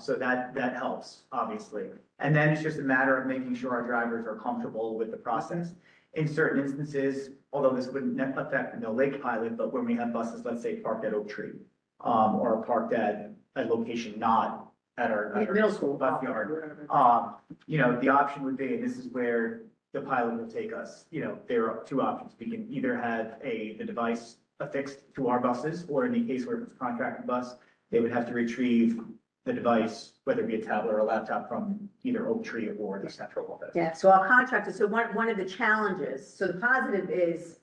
Speaker 8: So that helps, obviously. And then it's just a matter of making sure our drivers are comfortable with the process. In certain instances, although this wouldn't affect the Mill Lake pilot, but when we have buses, let's say parked at Oak Tree, or parked at a location not at our
Speaker 3: Middle school.
Speaker 8: bus yard, you know, the option would be, and this is where the pilot will take us, you know, there are two options. We can either have the device affixed to our buses, or in the case where it's a contracted bus, they would have to retrieve the device, whether it be a tablet or a laptop, from either Oak Tree or the central office.
Speaker 3: Yeah, so our contractors, so one of the challenges, so the positive is,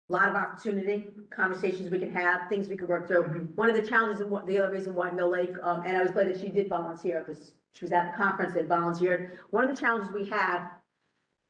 Speaker 3: a lot of opportunity, conversations we can have, things we can work through. One of the challenges, and the other reason why Mill Lake, and I was glad that she did volunteer, because she was at the conference and volunteered. One of the challenges we have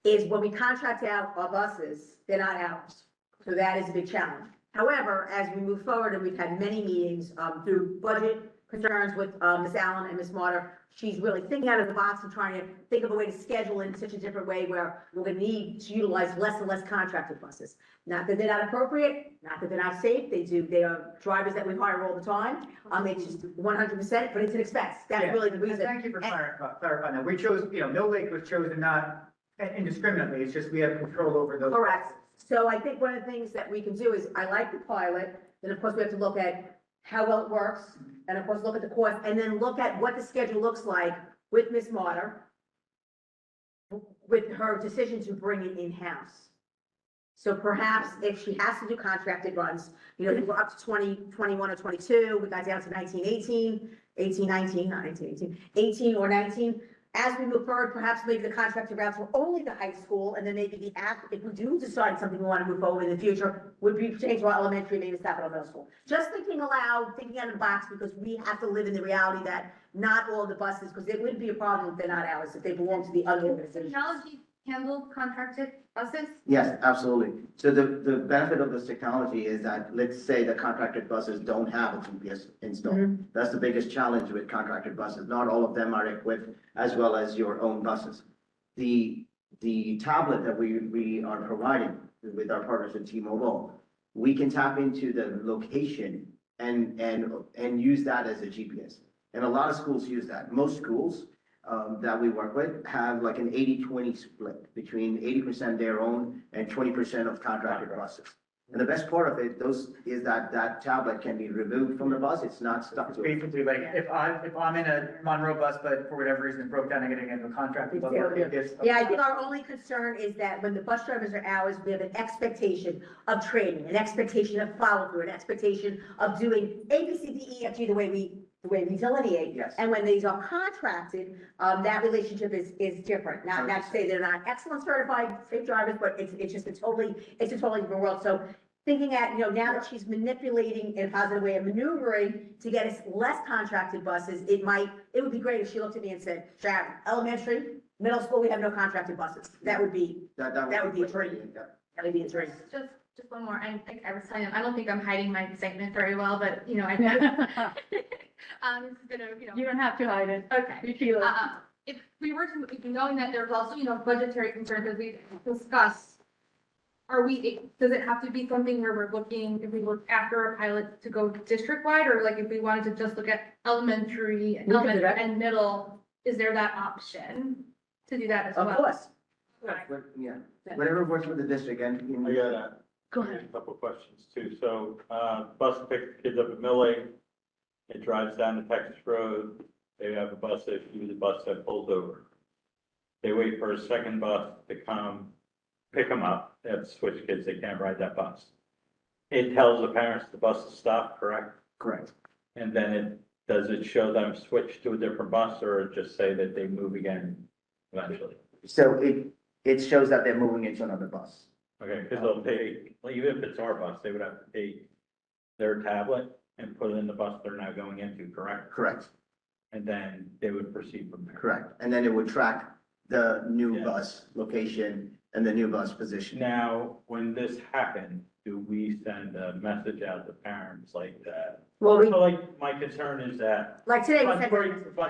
Speaker 3: is when we contract out our buses, they're not ours. So that is a big challenge. However, as we move forward, and we've had many meetings, through budget concerns with, Ms. Allen and Ms. Martyr, she's really thinking out of the box and trying to think of a way to schedule in such a different way where we're gonna need to utilize less and less contracted buses. Not that they're not appropriate, not that they're not safe, they are drivers that we hire all the time. It's just 100%, but it's an expense. That's
Speaker 8: Yeah.
Speaker 3: really the
Speaker 8: And
Speaker 3: reason.
Speaker 8: thank you for clarifying that. We chose, you know, Mill Lake was chosen not indiscriminately, it's just we have control over those.
Speaker 3: Correct. So I think one of the things that we can do is, I like the pilot, then of course we have to look at how well it works, and of course look at the cost, and then look at what the schedule looks like with Ms. Martyr, with her decision to bring it in-house. So perhaps if she has to do contracted runs, you know, we're up to 2021 or 22, we got down to 19, 18, 18, 19, not 19, 18, 18 or 19. As we move forward, perhaps maybe the contracted routes were only the high school, and then maybe the app, if we do decide something we want to move forward in the future, would be changed to our elementary, maybe stop at our middle school. Just thinking aloud, thinking out of the box, because we have to live in the reality that not all the buses, because it would be a problem if they're not ours, if they belong to the other organization.
Speaker 6: Technology handle contracted buses?
Speaker 9: Yes, absolutely. So the benefit of this technology is that, let's say the contracted buses don't have a GPS installed. That's the biggest challenge with contracted buses. Not all of them are equipped as well as your own buses. The tablet that we are providing with our partners at T-Mobile, we can tap into the location and use that as a GPS. And a lot of schools use that. Most schools that we work with have like an 80-20 split between 80% their own and 20% of contracted buses. And the best part of it, is that tablet can be removed from the bus. It's not stuck to it.
Speaker 8: Basically, like, if I'm in a Monroe bus, but for whatever reason it broke down, I gotta get into a contract. Bus, it gives-
Speaker 3: Yeah, I think our only concern is that when the bus drivers are ours, we have an expectation of training, an expectation of follow through, an expectation of doing A, B, C, D, E, F, G, the way we delineate.
Speaker 9: Yes.
Speaker 3: And when these are contracted, that relationship is different. Not to say they're not excellent certified safe drivers, but it's just a totally different world. So thinking at, now that she's manipulating in a positive way and maneuvering to get us less contracted buses, it would be great if she looked at me and said, Sharon, elementary, middle school, we have no contracted buses. That would be a dream. That would be a dream.
Speaker 6: Just one more. I was telling them, I don't think I'm hiding my excitement very well, but this is gonna,
Speaker 4: You don't have to hide it.
Speaker 6: Okay.
Speaker 4: We feel it.
Speaker 6: If we were to, knowing that there's also, budgetary concerns as we discussed, does it have to be something where we're looking, if we look after a pilot to go district-wide, or like if we wanted to just look at elementary and middle, is there that option to do that as well?
Speaker 3: Of course.
Speaker 9: Yeah, whatever works with the district and.
Speaker 1: I got
Speaker 4: Go ahead.
Speaker 1: a couple of questions too. So, bus picks kids up at Mill Lake. It drives down to Texas Road. They have a bus issue, the bus that pulls over. They wait for a second bus to come pick them up. They have to switch kids. They can't ride that bus. It tells the parents the bus is stopped, correct?
Speaker 9: Correct.
Speaker 1: And then does it show them switch to a different bus or just say that they move again eventually?
Speaker 9: So it shows that they're moving into another bus.
Speaker 1: Okay, because they'll take, well, even if it's our bus, they would have to take their tablet and put it in the bus they're now going into, correct?
Speaker 9: Correct,
Speaker 1: And then they would proceed from there.
Speaker 9: correct. And then it would track the new
Speaker 1: Yes.
Speaker 9: bus location and the new bus position.
Speaker 1: Now, when this happened, do we send a message out to parents like that?
Speaker 3: Well,
Speaker 1: So like, my concern is that
Speaker 3: like today, we
Speaker 1: bus
Speaker 3: said.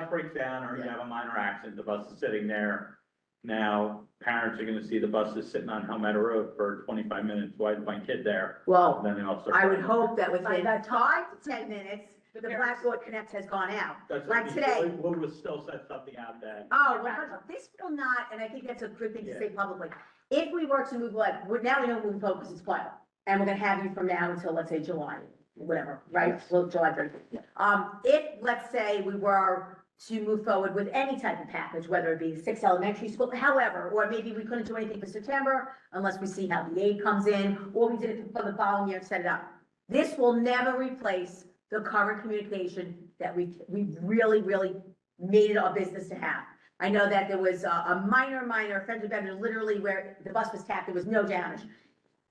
Speaker 1: breaks down or you have a minor accident, the bus is sitting there. Now, parents are gonna see the buses sitting on Helmetta Road for 25 minutes. Why is my kid there?
Speaker 3: Well,
Speaker 1: And then they all start.
Speaker 3: I would hope that within
Speaker 4: By that
Speaker 3: 5 to 10 minutes, the Blackboard Connect has gone out.
Speaker 1: That's
Speaker 3: Like
Speaker 1: what
Speaker 3: today.
Speaker 1: we would still set something out that.
Speaker 3: Oh, 100. This will not, and I think that's a good thing to say publicly. If we were to move, now we know moving forward because it's quiet. And we're gonna have you from now until, let's say, July, whatever, right? Well, July 30th. If, let's say, we were to move forward with any type of package, whether it be 6 elementary school, however, or maybe we couldn't do anything for September unless we see how the aid comes in, or we did it for the following year and set it up. This will never replace the current communication that we really made it our business to have. I know that there was a minor offensive damage, literally where the bus was tapped, there was no damage.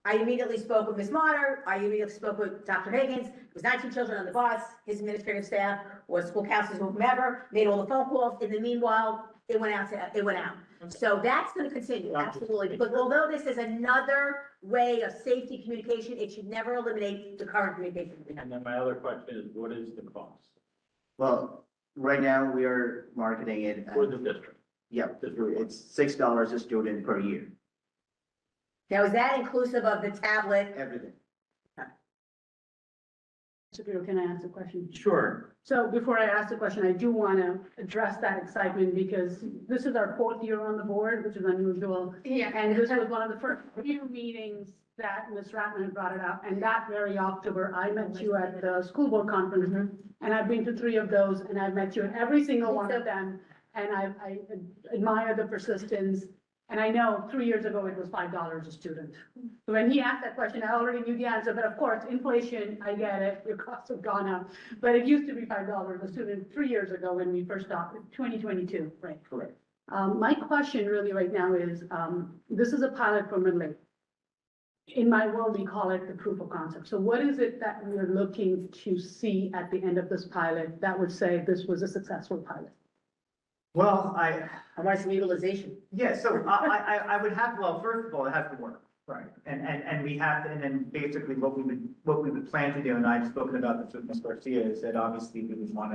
Speaker 3: I immediately spoke with Ms. Motter, I immediately spoke with Dr. Higgins, there was 19 children on the bus, his administrative staff, or school counselors, or whomever, made all the phone calls. In the meanwhile, it went out. So that's gonna continue, absolutely, because although this is another way of safety communication, it should never eliminate the current communication we have.
Speaker 1: And then my other question is, what is the cost
Speaker 9: Well, right now we are marketing it.
Speaker 1: for the district?
Speaker 9: Yep, it's $6 a student per year,
Speaker 3: Now, is that inclusive of the tablet?
Speaker 9: everything.
Speaker 4: Shapiro, can I ask a question?
Speaker 1: Sure.
Speaker 4: So before I ask the question, I do want to address that excitement because this is our 4th year on the board, which is unusual.
Speaker 6: Yeah.
Speaker 4: And this was one of the first few meetings that Ms. Ratman brought it up. And that very October, I met you at the school board conference. And I've been to 3 of those and I've met you at every single one of them. And I admire the persistence. And I know 3 years ago, it was $5 a student. So when he asked that question, I already knew the answer, but of course, inflation, I get it, your costs have gone up. But it used to be $5 a student 3 years ago when we first started, 2022, right?
Speaker 9: Correct.
Speaker 4: My question really right now is, this is a pilot for Monroe. In my world, we call it the proof of concept. So what is it that we're looking to see at the end of this pilot that would say this was a successful pilot?
Speaker 8: Well,
Speaker 3: I want some utilization.
Speaker 8: yeah, so I would have, well, first of all, it has to work, right? And we have to, and then basically what we would plan to do, and I've spoken about this with Ms. Garcia, is that obviously we would want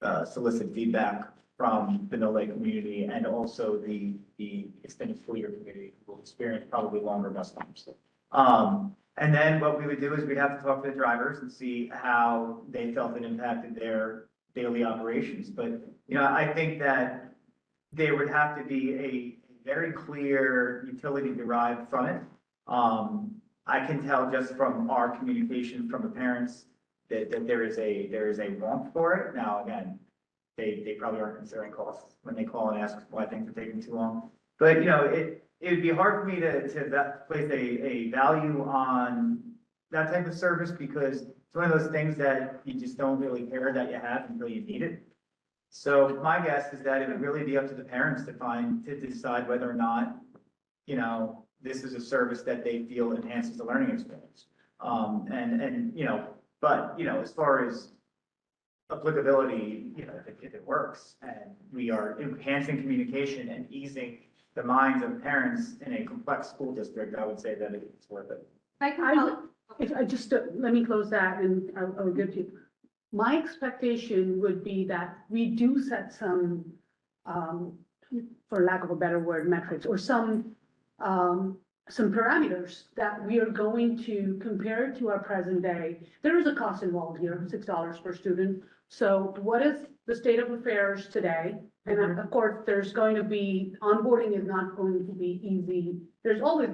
Speaker 8: to solicit feedback from the No Lake community and also the extended school year community, who will experience probably longer bus times. And then what we would do is we'd have to talk to the drivers and see how they felt it impacted their daily operations. But, I think that there would have to be a very clear utility derived from it. I can tell just from our communication from the parents that there is a want for it. Now, again, they probably aren't considering costs when they call and ask why things are taking too long. But, it would be hard for me to place a value on that type of service because it's one of those things that you just don't really care that you have until you need it. So my guess is that it would really be up to the parents to decide whether or not, this is a service that they feel enhances the learning experience. But, as far as applicability, if it works and we are enhancing communication and easing the minds of parents in a complex school district, I would say that it's worth it.
Speaker 4: If I just, let me close that and I'll give you. My expectation would be that we do set some, for lack of a better word, metrics or some parameters that we are going to compare to our present day. There is a cost involved here, $6 per student. So what is the state of affairs today? And of course, there's going to be, onboarding is not going to be easy. There's always,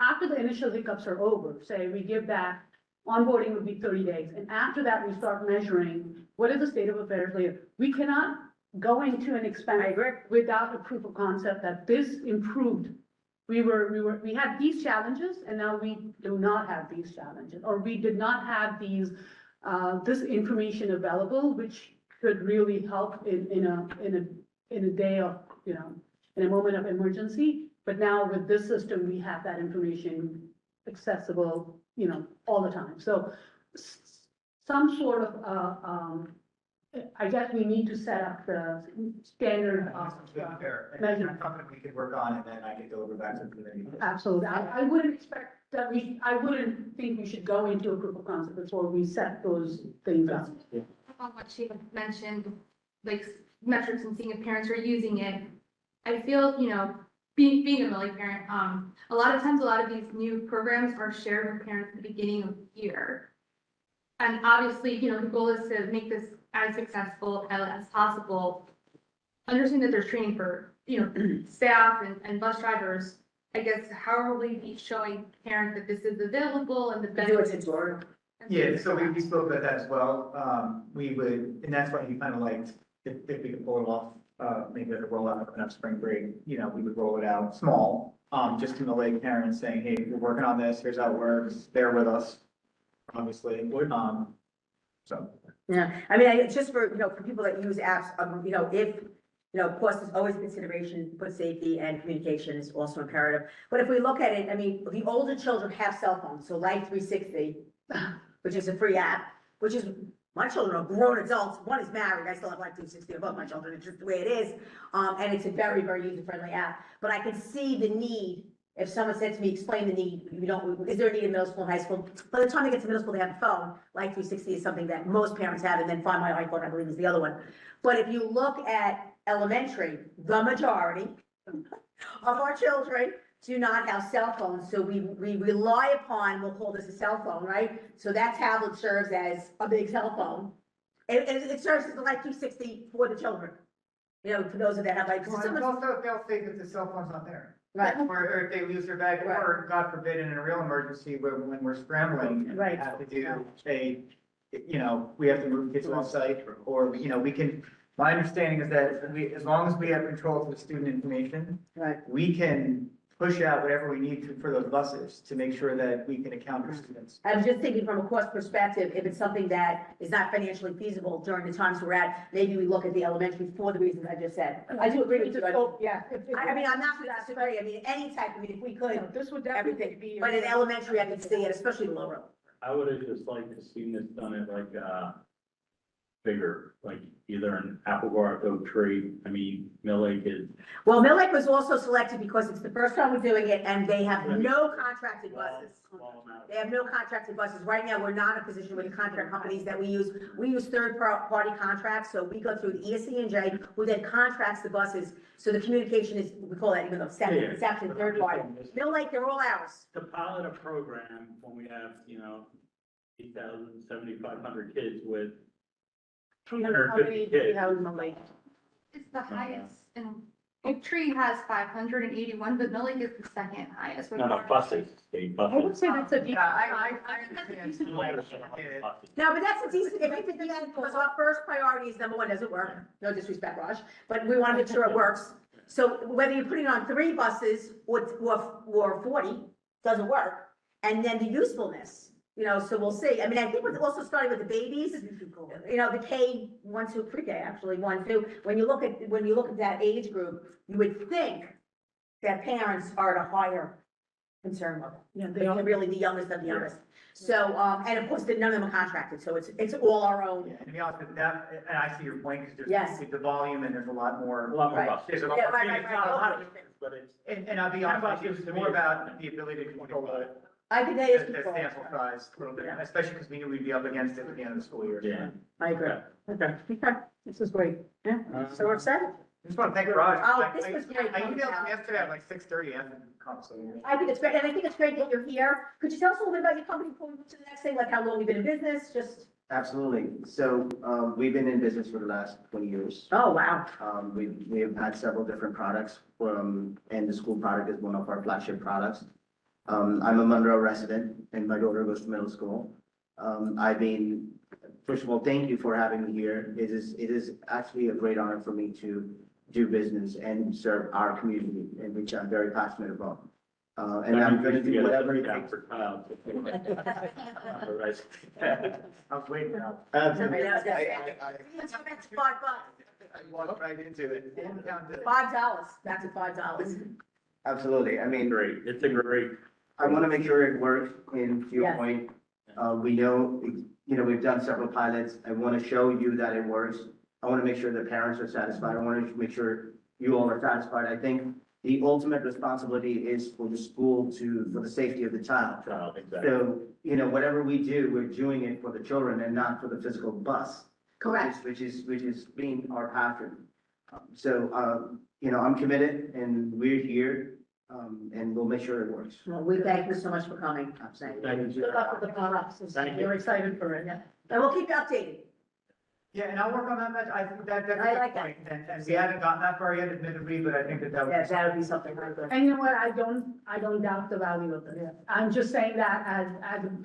Speaker 4: after the initial hiccups are over, say we give that, onboarding would be 30 days. And after that, we start measuring what is the state of affairs later. We cannot go into an expenditure without a proof of concept that this improved. We had these challenges and now we do not have these challenges, or we did not have these, this information available, which could really help in a day of, in a moment of emergency. But now with this system, we have that information accessible, all the time. So some sort of, I guess we need to set up the standard of measurement.
Speaker 8: Something we could work on and then I could deliver back to the committee.
Speaker 4: Absolutely. I wouldn't expect that I wouldn't think we should go into a proof of concept before we set those things up.
Speaker 6: On what she mentioned, like metrics and seeing if parents are using it. I feel, being a Millie parent, a lot of times, a lot of these new programs are shared with parents at the beginning of the year. And obviously, the goal is to make this as successful as possible. Understand that there's training for, staff and bus drivers. I guess, how are we be showing parents that this is available and the benefits?
Speaker 8: Yeah, so we spoke about that as well. We would, and that's why we kind of liked, if we could pull it off, maybe like a rollout coming up spring break, we would roll it out small, just to the lake parents saying, hey, we're working on this, here's how it works, bear with us, obviously. So.
Speaker 3: Yeah, I mean, it's just for, for people that use apps, if, cost is always a consideration, but safety and communication is also imperative. But if we look at it, I mean, the older children have cell phones, so Life 360, which is a free app, which is, my children are grown adults. One is married. I still have Life 360 above my children. It's just the way it is. And it's a very, very user-friendly app. But I can see the need. If someone said to me, explain the need, is there a need in middle school and high school? By the time they get to middle school, they have a phone. Life 360 is something that most parents have, and then Find My iPhone, I believe, is the other one. But if you look at elementary, the majority of our children do not have cell phones, so we rely upon, we'll call this a cell phone, right? So that tablet serves as a big cell phone. And it serves as the Life 360 for the children. For those that have like.
Speaker 8: Well, it's also, they'll say that the cell phone's not there.
Speaker 3: Right.
Speaker 8: Or if they lose their bag, or God forbid, in a real emergency, when we're scrambling, and we
Speaker 3: Right.
Speaker 8: have to do we have to move kids off site, or, we can, my understanding is that as long as we have control of the student information,
Speaker 3: Right.
Speaker 8: we can push out whatever we need to for those buses to make sure that we can account for students.
Speaker 3: I was just thinking from a cost perspective, if it's something that is not financially feasible during the times we're at, maybe we look at the elementary for the reasons I just said. I do agree with you.
Speaker 4: Yeah.
Speaker 3: I mean, I'm not going to disagree. I mean, any type, if we could,
Speaker 4: This would definitely
Speaker 3: everything.
Speaker 4: be.
Speaker 3: But in elementary, I could see it, especially the lower.
Speaker 1: I would have just liked to see this done at like, bigger, like either an Apple Grove, Oak Tree, I mean, Mill Lake is.
Speaker 3: Well, Mill Lake was also selected because it's the first time we're doing it and they have no contracted buses.
Speaker 1: Small amount.
Speaker 3: They have no contracted buses. Right now, we're not in a position with the contract companies that we use. We use third-party contracts, so we go through the ESC&J, who then contracts the buses. So the communication is, we call that, even though
Speaker 1: Yeah.
Speaker 3: section, third party. Mill Lake, they're all ours.
Speaker 1: To pilot a program when we have, 8,000, 7,500 kids with
Speaker 4: 300, how many do we have in the lake?
Speaker 6: It's the highest, and Oak Tree has 581, but Mill Lake is the second highest. with
Speaker 1: buses, state
Speaker 4: I would
Speaker 1: buses.
Speaker 4: say that's a decent.
Speaker 8: Yeah,
Speaker 6: I
Speaker 4: that's a
Speaker 8: understand.
Speaker 4: decent
Speaker 8: Yeah.
Speaker 3: No, but that's a decent, if you think, because our first priority is number one, does it work? No disrespect, Raj, but we want to make sure it works. So whether you put it on 3 buses or 40, doesn't work. And then the usefulness, so we'll see. I mean, I think we're also starting with the babies, the K1, 2, pre-K, actually, 1, 2. When you look at that age group, you would think that parents are at a higher concern level.
Speaker 4: Yeah,
Speaker 3: They are really the youngest of the youngest. So, and of course, none of them are contracted, so it's all our own.
Speaker 8: Yeah, and to be honest with that, and I see your point, because
Speaker 3: Yes.
Speaker 8: there's the volume and there's a lot more.
Speaker 1: A lot more
Speaker 3: Right.
Speaker 1: buses.
Speaker 8: There's a lot
Speaker 3: Yeah,
Speaker 8: more,
Speaker 3: right,
Speaker 8: it's not a lot of,
Speaker 1: But it's.
Speaker 8: and I'll be honest, with you, it's more about the ability to control the
Speaker 3: I think that
Speaker 8: the
Speaker 3: is control.
Speaker 8: sample size a little bit,
Speaker 3: Yeah.
Speaker 8: especially because we knew we'd be up against it at the end of the school year.
Speaker 1: Yeah.
Speaker 3: I agree.
Speaker 1: Okay.
Speaker 3: Okay,
Speaker 4: This is great.
Speaker 3: so we're excited.
Speaker 8: I just want to thank Raj.
Speaker 3: Oh, this was great.
Speaker 8: I emailed him yesterday at like 6:30 after the conference. So,
Speaker 3: I think it's great, and I think it's great that you're here. Could you tell us a little bit about your company before we move to the next thing, like how long you've been in business, just,
Speaker 9: Absolutely. So, we've been in business for the last 20 years.
Speaker 3: oh, wow.
Speaker 9: We have had several different products and the school product is one of our flagship products. I'm a Monroe resident and my daughter goes to middle school. First of all, thank you for having me here. It is actually a great honor for me to do business and serve our community, in which I'm very passionate about. And I'm going to do whatever it takes.
Speaker 1: For Kyle. All right.
Speaker 8: I was waiting now.
Speaker 9: Absolutely.
Speaker 3: That's $5.
Speaker 9: I walked right into it.
Speaker 3: $5, that's at $5.
Speaker 9: Absolutely. I mean,
Speaker 1: Great, it's a great.
Speaker 9: I want to make sure it works, and to your
Speaker 3: Yes.
Speaker 9: point, we know, we've done several pilots. I want to show you that it works. I want to make sure the parents are satisfied. I want to make sure you all are satisfied. I think the ultimate responsibility is for the school for the safety of the child.
Speaker 1: Exactly.
Speaker 9: So, whatever we do, we're doing it for the children and not for the physical bus.
Speaker 3: Correct.
Speaker 9: Which is being our passion. So, I'm committed and we're here, and we'll make sure it works.
Speaker 3: Well, we thank you so much for coming.
Speaker 1: Thank
Speaker 3: And
Speaker 1: you.
Speaker 4: Good luck with the products.
Speaker 1: Thank you.
Speaker 4: We're excited for it.
Speaker 3: we'll keep you updated.
Speaker 8: Yeah, and I'll work on that, I think that's
Speaker 3: I
Speaker 8: a
Speaker 3: like
Speaker 8: good
Speaker 3: that.
Speaker 8: point. And we haven't gotten that far yet admittedly, but I think that
Speaker 3: Yeah,
Speaker 8: was.
Speaker 3: that would be something very good.
Speaker 4: And you know what, I don't doubt the value of it. I'm just saying that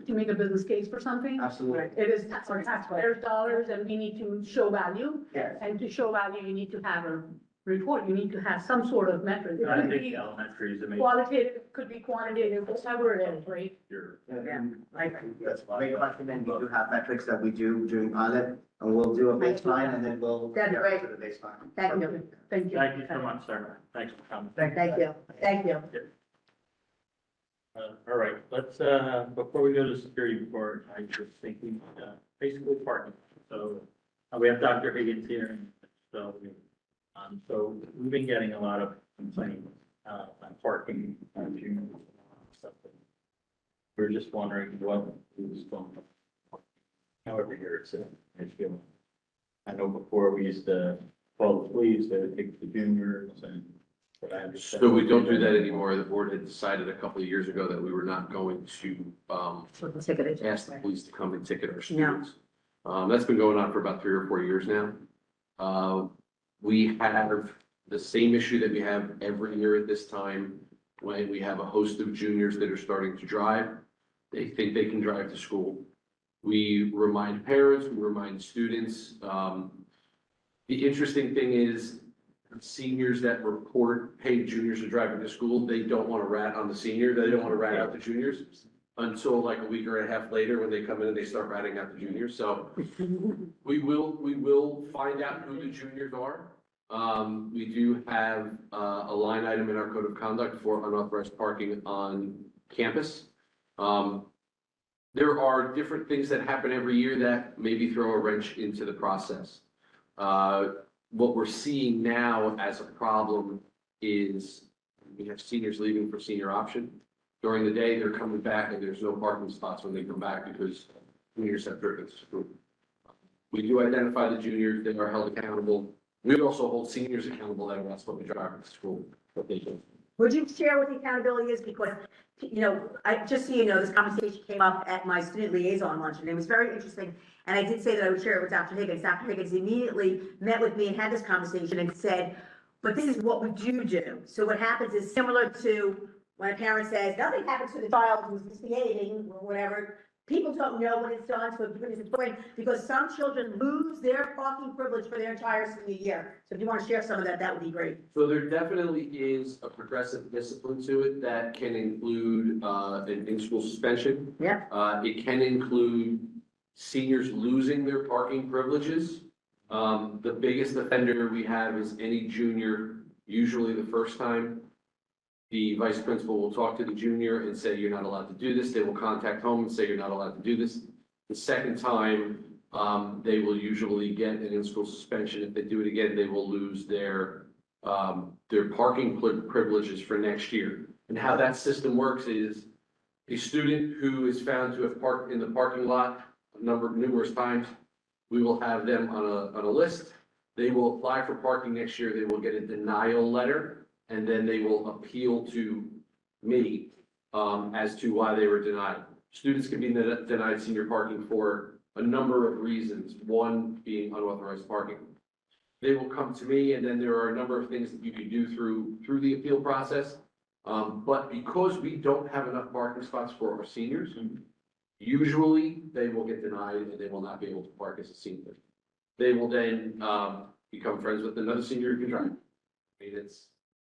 Speaker 4: to make a business case for something.
Speaker 9: Absolutely.
Speaker 4: It is our taxpayers' dollars and we need to show value.
Speaker 9: Yes.
Speaker 4: And to show value, you need to have a report, you need to have some sort of metric. It
Speaker 1: I
Speaker 4: could
Speaker 1: think
Speaker 4: be
Speaker 1: elementary is amazing.
Speaker 4: qualitative, it could be quantitative, whatever it is, right?
Speaker 1: You're-
Speaker 3: I agree.
Speaker 9: That's great question, and we do have metrics that we do during pilot, and we'll do a baseline, and then we'll.
Speaker 3: That'd be great.
Speaker 9: To the baseline.
Speaker 3: Thank you.
Speaker 4: Thank you.
Speaker 1: Thank you so much, sir. Thanks for coming.
Speaker 3: Thank you. Thank you.
Speaker 1: All right, let's, before we go to security report, I just think we, basically parking. So, we have Dr. Higgins here, and so we've been getting a lot of complaints, on parking, junior stuff. We're just wondering what is going on. However, here it's given. I know before we used to call the police, they would take the juniors and. but I understand-
Speaker 5: So we don't do that anymore. The board had decided a couple of years ago that we were not going to,
Speaker 3: For the ticket.
Speaker 5: ask the police to come and ticket our students. That's been going on for about 3 or 4 years now. We have the same issue that we have every year at this time when we have a host of juniors that are starting to drive. They think they can drive to school. We remind parents, we remind students. The interesting thing is seniors that report, hey, juniors are driving to school, they don't want to rat on the senior, they don't want to rat out the juniors until like a week or a half later when they come in and they start ratting out the juniors. So we will find out who the juniors are. We do have a line item in our code of conduct for unauthorized parking on campus. There are different things that happen every year that maybe throw a wrench into the process. What we're seeing now as a problem is we have seniors leaving for senior option. During the day, they're coming back and there's no parking spots when they come back because juniors have driven to school. We do identify the juniors, they are held accountable. We also hold seniors accountable that are not supposed to drive to school, but they do.
Speaker 3: Would you share what the accountability is? Because, you know, just so you know, this conversation came up at my student liaison lunch, and it was very interesting. And I did say that I would share it with Dr. Higgins. Dr. Higgins immediately met with me and had this conversation and said, but this is what we do. So what happens is similar to when a parent says, nothing happens to the child who's misbehaving or whatever. People don't know what it's done, so it's important, because some children lose their parking privilege for their entire senior year. So if you want to share some of that, that would be great.
Speaker 5: So there definitely is a progressive discipline to it that can include an in-school suspension.
Speaker 3: Yeah.
Speaker 5: It can include seniors losing their parking privileges. The biggest offender we have is any junior, usually the first time. The vice principal will talk to the junior and say, you're not allowed to do this. They will contact home and say, you're not allowed to do this. The second time, they will usually get an in-school suspension. If they do it again, they will lose their parking privileges for next year. And how that system works is a student who is found to have parked in the parking lot numerous times, we will have them on a list. They will apply for parking next year. They will get a denial letter. And then they will appeal to me as to why they were denied. Students can be denied senior parking for a number of reasons, one being unauthorized parking. They will come to me, and then there are a number of things that you can do through the appeal process. But because we don't have enough parking spots for our seniors, usually they will get denied and they will not be able to park as a senior. They will then become friends with another senior who can drive. I mean,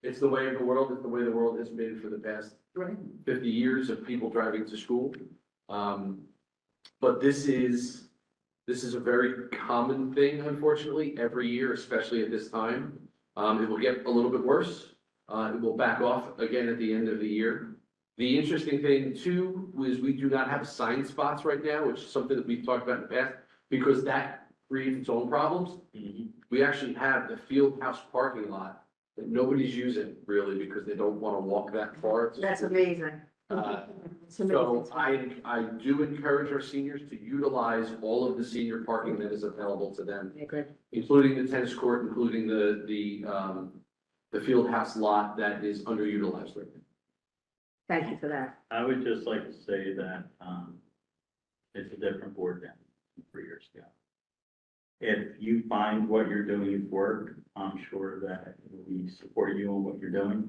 Speaker 5: it's the way of the world. It's the way the world has been for the past 50 years of people driving to school. But this is a very common thing, unfortunately, every year, especially at this time. It will get a little bit worse. It will back off again at the end of the year. The interesting thing too is we do not have assigned spots right now, which is something that we've talked about in the past, because that creates its own problems. We actually have the field house parking lot that nobody's using really because they don't want to walk that far.
Speaker 3: That's amazing.
Speaker 5: So I do encourage our seniors to utilize all of the senior parking that is available to them, including the tennis court, including the field house lot that is underutilized right now.
Speaker 3: Thank you for that.
Speaker 1: I would just like to say that, it's a different board than 3 years ago. If you find what you're doing is work, I'm sure that we support you on what you're doing.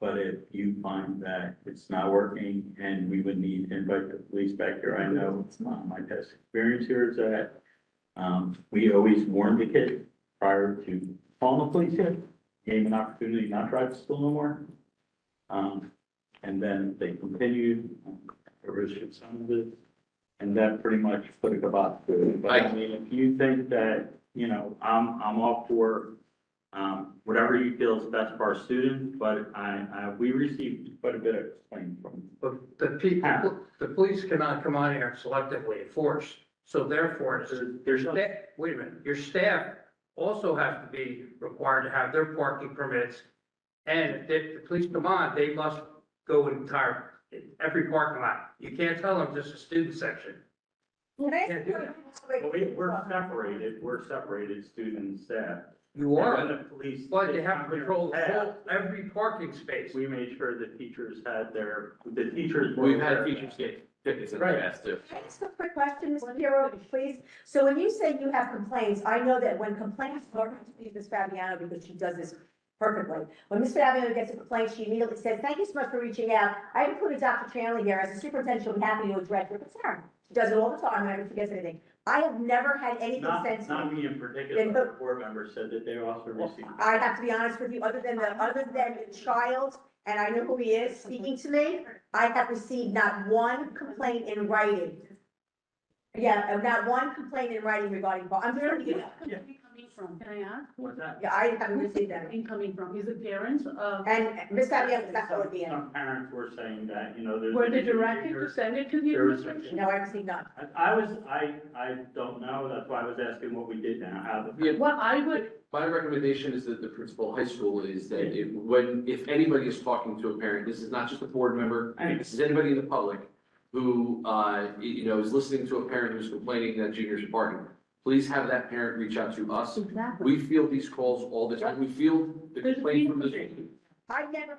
Speaker 1: But if you find that it's not working and we would need to invite the police back here, I know my past experience here is that we always warn the kid prior to calling the police here, gave them an opportunity not to drive to school no more. And then they continued, there was some of it, and that pretty much put a kibosh to it. But I mean, if you think that, you know, I'm all for whatever you feel is best for our students, but we received quite a bit of complaint from.
Speaker 7: But the police cannot come on here selectively enforce. So therefore, wait a minute, your staff also has to be required to have their parking permits. And if the police come on, they must go every parking lot. You can't tell them just a student section.
Speaker 1: We're separated, student and staff.
Speaker 7: You
Speaker 1: And
Speaker 7: are,
Speaker 1: when the police.
Speaker 7: but they have to patrol every parking space.
Speaker 1: We made sure the teachers had the teachers.
Speaker 5: We've had teachers get tickets in the past too.
Speaker 3: Can I ask a quick question, Mr. Piero, please? So when you say you have complaints, I know that when complaints are to Ms. Fabiano, because she does this perfectly. When Ms. Fabiano gets a complaint, she immediately says, thank you so much for reaching out. I included Dr. Chanley here. As a superintendent, she'll be happy to address your concern. She does it all the time whenever she gets anything. I have never had anything sent to me.
Speaker 1: Not me in particular, but the board member said that they also received.
Speaker 3: I have to be honest with you, other than the child, and I know who he is, speaking to me, I have received not one complaint in writing. Yeah, not one complaint in writing regarding, I'm just,
Speaker 4: from? Can I ask?
Speaker 1: What's that?
Speaker 3: Yeah, I haven't received that.
Speaker 4: Coming from, is it parents of?
Speaker 3: And Ms. Fabian, that's what would be in.
Speaker 1: Some parents were saying that, there's.
Speaker 4: Were they directed to send it to the
Speaker 1: There was-
Speaker 4: administration?
Speaker 3: No, I received none.
Speaker 1: I don't know, that's why I was asking what we did now, how the.
Speaker 5: Yeah.
Speaker 4: Well, I would,
Speaker 5: My recommendation is that the principal of high school is that if anybody is talking to a parent, this is not just a board member, this is anybody in the public who, is listening to a parent who's complaining that juniors are parking, please have that parent reach out to us.
Speaker 4: exactly.
Speaker 5: We field these calls all the time. We field the
Speaker 4: There's a
Speaker 5: complaint from the.
Speaker 4: meeting.
Speaker 3: I never,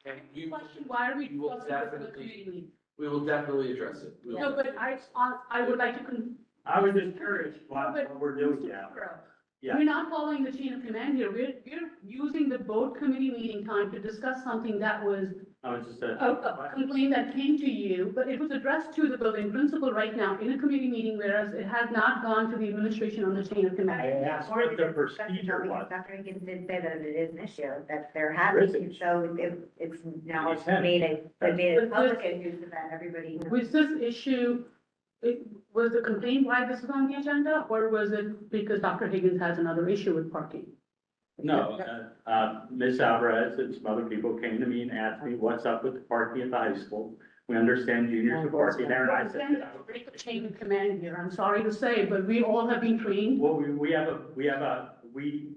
Speaker 5: And we,
Speaker 4: Question, why are we
Speaker 5: you will
Speaker 4: discussing this in the
Speaker 5: definitely-
Speaker 4: committee meeting?
Speaker 5: we will definitely address it. We will.
Speaker 4: No, but I would like to
Speaker 1: I was just curious what we're doing now. Yeah.
Speaker 4: We're not following the chain of command here. We're using the board committee meeting time to discuss something that was
Speaker 1: I was just.
Speaker 4: a complaint that came to you, but it was addressed to the building principal right now in a committee meeting, whereas it has not gone to the administration on the chain of
Speaker 1: I
Speaker 4: command.
Speaker 1: asked what the procedure was.
Speaker 10: Dr. Higgins did say that it is an issue, that they're
Speaker 1: There is
Speaker 10: having,
Speaker 1: an
Speaker 10: so it's now
Speaker 1: It's had-
Speaker 10: made a
Speaker 4: But
Speaker 10: public issue so that everybody knows.
Speaker 4: Was this issue, was the complaint why this is on the agenda, or was it because Dr. Higgins has another issue with parking?
Speaker 1: No, Ms. Alvarez and some other people came to me and asked me, what's up with the parking at the high school? We understand juniors are parking there, and I said,
Speaker 4: Break the chain of command here, I'm sorry to say, but we all have been trained.
Speaker 1: well, we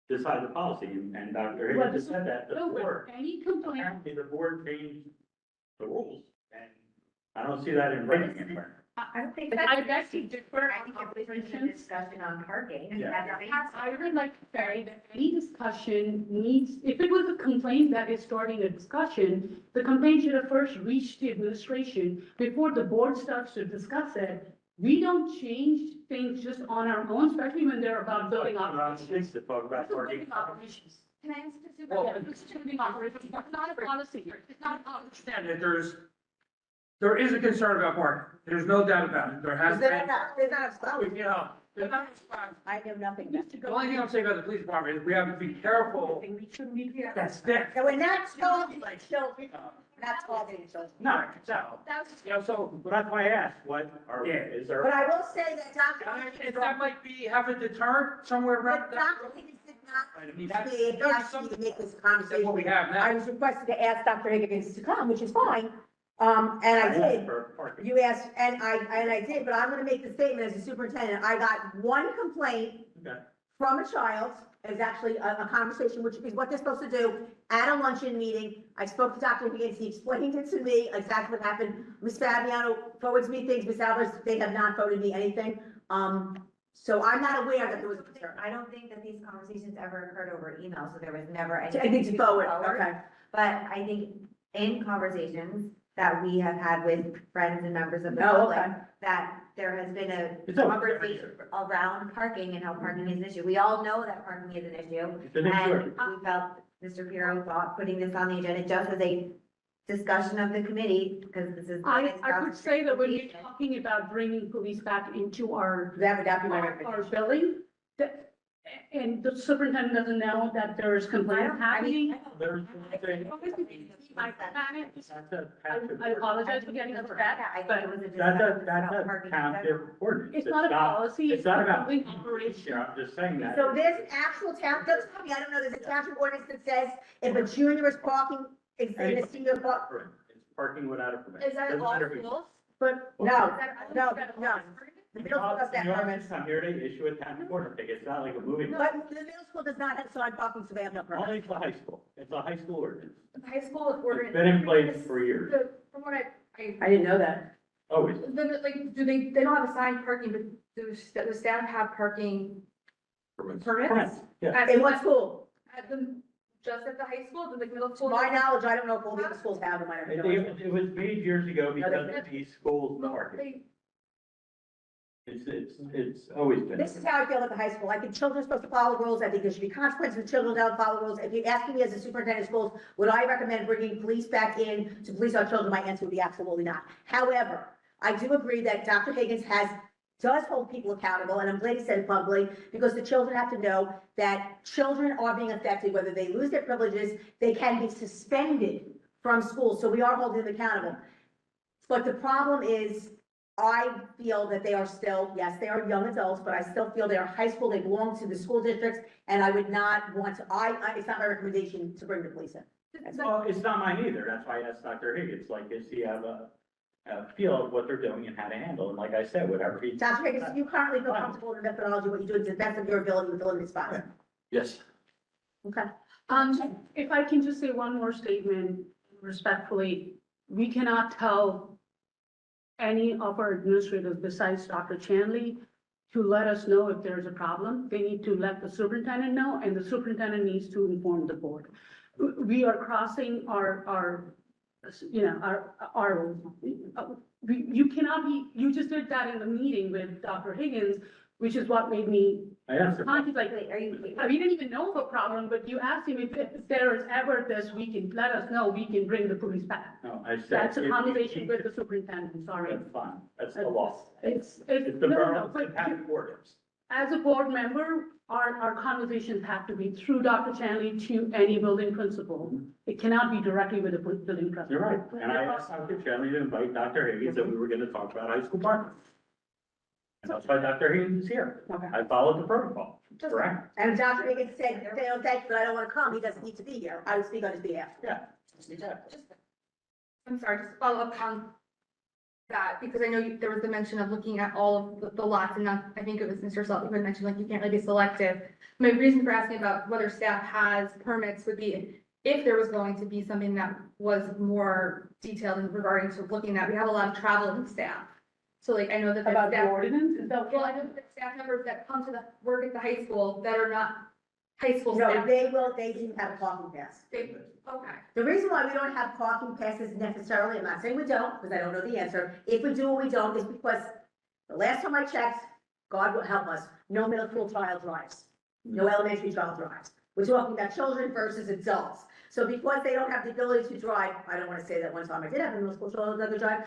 Speaker 1: decide the policy, and Dr.
Speaker 4: Well,
Speaker 1: Higgins said that
Speaker 4: No,
Speaker 1: before.
Speaker 4: but any complaint,
Speaker 1: Apparently, the board changed the rules, and I don't see that in writing anywhere.
Speaker 10: I don't think
Speaker 4: I
Speaker 10: that's.
Speaker 4: beg to differ
Speaker 10: I
Speaker 4: on
Speaker 10: think it was a
Speaker 4: operations.
Speaker 10: discussion on parking.
Speaker 1: Yeah.
Speaker 4: I would like to say that any discussion needs, if it was a complaint that is starting a discussion, the complaint should have first reached the administration before the board starts to discuss it. We don't change things just on our own, especially when they're about building operations.
Speaker 1: To talk about
Speaker 4: That's a
Speaker 1: parking.
Speaker 4: building operations.
Speaker 6: Can I ask a super?
Speaker 5: Well,
Speaker 4: Yeah, this is building operations, it's not a policy, it's not a policy.
Speaker 7: Understand that there is a concern about parking. There's no doubt about it. There has
Speaker 3: Is
Speaker 7: been.
Speaker 3: there not, there's not a spot?
Speaker 7: You know, there's not a spot.
Speaker 3: I know nothing about it.
Speaker 7: The only thing I'm saying about the police department is we have to be careful. That's that.
Speaker 3: So we're not talking children, not talking children.
Speaker 1: No,
Speaker 7: So,
Speaker 6: That's,
Speaker 7: so,
Speaker 1: but that's why I asked, what
Speaker 7: Yeah.
Speaker 1: is there?
Speaker 3: But I will say that Dr.
Speaker 7: if
Speaker 3: Higgins,
Speaker 7: that might have a deterrent somewhere around
Speaker 3: but
Speaker 7: that.
Speaker 3: Dr. Higgins did not
Speaker 7: I mean, that's,
Speaker 3: say if he
Speaker 7: that's
Speaker 3: asked me to
Speaker 7: something,
Speaker 3: make this
Speaker 7: that's what
Speaker 3: conversation.
Speaker 7: we have
Speaker 3: I
Speaker 7: now.
Speaker 3: was requested to ask Dr. Higgins to come, which is fine, and I did.
Speaker 1: For parking.
Speaker 3: You asked, and I did, but I'm gonna make the statement as a superintendent, I got one complaint
Speaker 1: Okay.
Speaker 3: from a child. It was actually a conversation, which is what they're supposed to do at a luncheon meeting. I spoke to Dr. Higgins, he explained it to me, exactly what happened. Ms. Fabiano forwards me things, Ms. Alvarez, they have not forwarded me anything. So I'm not aware that there was a concern.
Speaker 10: I don't think that these conversations ever occurred over email, so there was never
Speaker 3: I
Speaker 10: any.
Speaker 3: think to forward, okay.
Speaker 10: But I think in conversations that we have had with friends and members of the
Speaker 3: Oh,
Speaker 10: public,
Speaker 3: okay.
Speaker 10: that there has been a
Speaker 1: It's always
Speaker 10: conversation around parking and how parking is an issue. We all know that parking is an issue.
Speaker 1: It's an issue.
Speaker 10: And we felt, Mr. Pirro thought putting this on the agenda just as a discussion of the committee, because this is.
Speaker 4: I would say that when you're talking about bringing police back into our
Speaker 3: That would be my
Speaker 4: our
Speaker 3: recommendation.
Speaker 4: building, that, and the superintendent doesn't know that there's complaints happening.
Speaker 1: There's
Speaker 4: I apologize for getting upset,
Speaker 10: I think
Speaker 4: but
Speaker 10: it was a
Speaker 1: That's
Speaker 10: discussion
Speaker 1: a,
Speaker 10: about
Speaker 1: that's a
Speaker 10: parking.
Speaker 1: town ordinance.
Speaker 4: it's not a policy,
Speaker 1: It's
Speaker 4: it's
Speaker 1: not
Speaker 4: a
Speaker 1: about.
Speaker 4: building operation.
Speaker 1: Yeah, I'm just saying that.
Speaker 3: So there's an actual town, don't tell me, I don't know, there's a township ordinance that says if a junior is parking in a senior park.
Speaker 1: It's parking without a permit.
Speaker 6: is that
Speaker 1: Doesn't
Speaker 6: all
Speaker 1: matter who-
Speaker 6: schools?
Speaker 4: But
Speaker 3: No,
Speaker 6: Is that
Speaker 3: no,
Speaker 6: all-
Speaker 3: no. The middle school does that
Speaker 1: You
Speaker 3: permit.
Speaker 1: just come here, they issue a town order ticket. It's not like a movie.
Speaker 3: But the middle school does not have signed parking, so they have no permit.
Speaker 1: Only for high school. It's a high school ordinance.
Speaker 6: The high school ordinance.
Speaker 1: It's been in place for years.
Speaker 6: From what I
Speaker 3: didn't know that.
Speaker 1: Always.
Speaker 6: then, like, they don't have assigned parking, but the staff have parking
Speaker 5: Permits.
Speaker 6: permits?
Speaker 1: Correct. Yeah.
Speaker 6: At
Speaker 3: In what school?
Speaker 6: just at the high school, the middle
Speaker 3: To
Speaker 6: school?
Speaker 3: my knowledge, I don't know if all the other schools have them, I don't know.
Speaker 1: It was made years ago because of these schools parking.
Speaker 6: They-
Speaker 1: It's always been.
Speaker 3: This is how I feel at the high school. I think children are supposed to follow rules. I think there should be consequences if children don't follow rules. If you're asking me as a superintendent of schools, would I recommend bringing police back in to police our children? My answer would be absolutely not. However, I do agree that Dr. Higgins does hold people accountable, and I'm glad he said it publicly, because the children have to know that children are being affected, whether they lose their privileges, they can be suspended from school, so we are holding them accountable. But the problem is, I feel that they are still, yes, they are young adults, but I still feel they are high school, they belong to the school districts, and I would not want to, it's not my recommendation to bring the police in.
Speaker 1: Well, it's not mine either. That's why I asked Dr. Higgins, like, does he have a feel of what they're doing and how to handle? And like I said, whatever he.
Speaker 3: Dr. Higgins, do you currently feel comfortable in the methodology, what you do to the best of your ability with the limited spots?
Speaker 5: Yes.
Speaker 3: Okay.
Speaker 4: If I can just say one more statement respectfully, we cannot tell any of our administrators besides Dr. Chanley to let us know if there's a problem. They need to let the superintendent know, and the superintendent needs to inform the board. We are crossing you cannot be, you just did that in the meeting with Dr. Higgins, which is what made me
Speaker 1: I asked her.
Speaker 4: conscious, like, we didn't even know of a problem, but you asked him if there is ever this, we can, let us know, we can bring the police back.
Speaker 1: No, I said.
Speaker 4: That's a
Speaker 1: if-
Speaker 4: conversation with the superintendent, sorry.
Speaker 1: That's fine. That's the law.
Speaker 4: It's,
Speaker 1: It's the
Speaker 4: no,
Speaker 1: borough,
Speaker 4: but
Speaker 1: it's the town orders.
Speaker 4: as a board member, our conversations have to be through Dr. Chanley to any building principal. It cannot be directly with the building principal.
Speaker 1: You're right. And I asked Dr. Chanley to invite Dr. Higgins that we were gonna talk about high school parking. And that's why Dr. Higgins is here.
Speaker 4: Okay.
Speaker 1: I followed the protocol. Correct.
Speaker 3: And if Dr. Higgins said, "Oh, thank you, but I don't want to come," he doesn't need to be here. I would speak on his behalf.
Speaker 1: Yeah.
Speaker 6: I'm sorry, just to follow up on that, because I know there was the mention of looking at all of the lots, and not, I think it was Mr. Salt who had mentioned, like, you can't really be selective. My reason for asking about whether staff has permits would be if there was going to be something that was more detailed in regarding to looking at, we have a lot of traveling staff. So like, I know that.
Speaker 4: About the
Speaker 6: staff-
Speaker 4: ordinance, is that?
Speaker 6: Well, I know that staff members that come to the, work at the high school that are not high school
Speaker 3: No,
Speaker 6: staff.
Speaker 3: they do have a parking pass.
Speaker 6: Okay.
Speaker 3: The reason why we don't have parking passes necessarily, I'm not saying we don't, because I don't know the answer. If we do or we don't, is because the last time I checked, God will help us, no middle school child drives. No elementary child drives. We're talking about children versus adults. So because they don't have the ability to drive, I don't want to say that one time I did have a middle school child that could drive,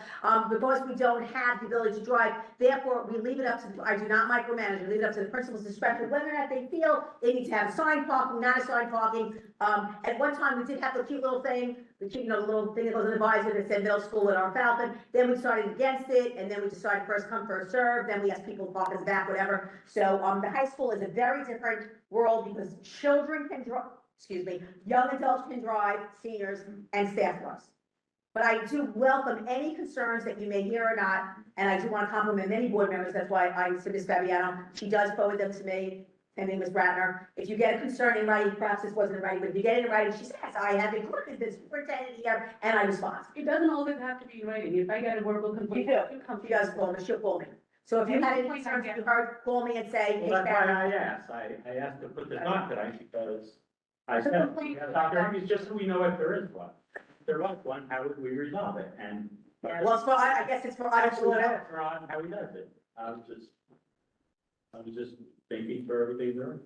Speaker 3: because we don't have the ability to drive, therefore, we leave it up to, I do not micromanage, we leave it up to the principal's discretion, whether or not they feel they need to have assigned parking, not assigned parking. At one time, we did have the cute little thing, the cute, the little thing that goes in the visor that said middle school at our Falcon, then we started against it, and then we decided first come, first serve, then we asked people to park in the back, whatever. So, the high school is a very different world because children can drive, young adults can drive, seniors, and staff does. But I do welcome any concerns that you may hear or not, and I do want to compliment many board members, that's why I'm to Ms. Fabiano, she does forward them to me, and Ms. Bratner. If you get a concern in writing, perhaps this wasn't in writing, but if you get it in writing, she says, I have included this superintendent here, and I respond.
Speaker 4: It doesn't always have to be in writing. If I get a verbal complaint.
Speaker 3: You do.
Speaker 4: it comes
Speaker 3: She does call me, she'll call me. So if you had any concerns, you heard, call me and say, hey,
Speaker 1: Well, that's why
Speaker 3: Farrah.
Speaker 1: I asked. I asked to put this on tonight because I
Speaker 4: The
Speaker 1: said,
Speaker 4: complaint-
Speaker 1: Dr. Higgins, just so we know if there is one. If there was one, how would we resolve it? And.
Speaker 3: Well, it's for, I guess it's for us
Speaker 1: That's
Speaker 3: to
Speaker 1: what I
Speaker 3: know.
Speaker 1: asked her on how he does it. I was just thanking for everything there.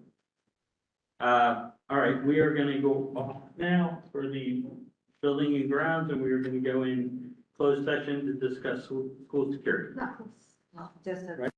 Speaker 1: All right, we are gonna go off now for the building and grounds, and we are gonna go in closed session to discuss school security.
Speaker 10: Just a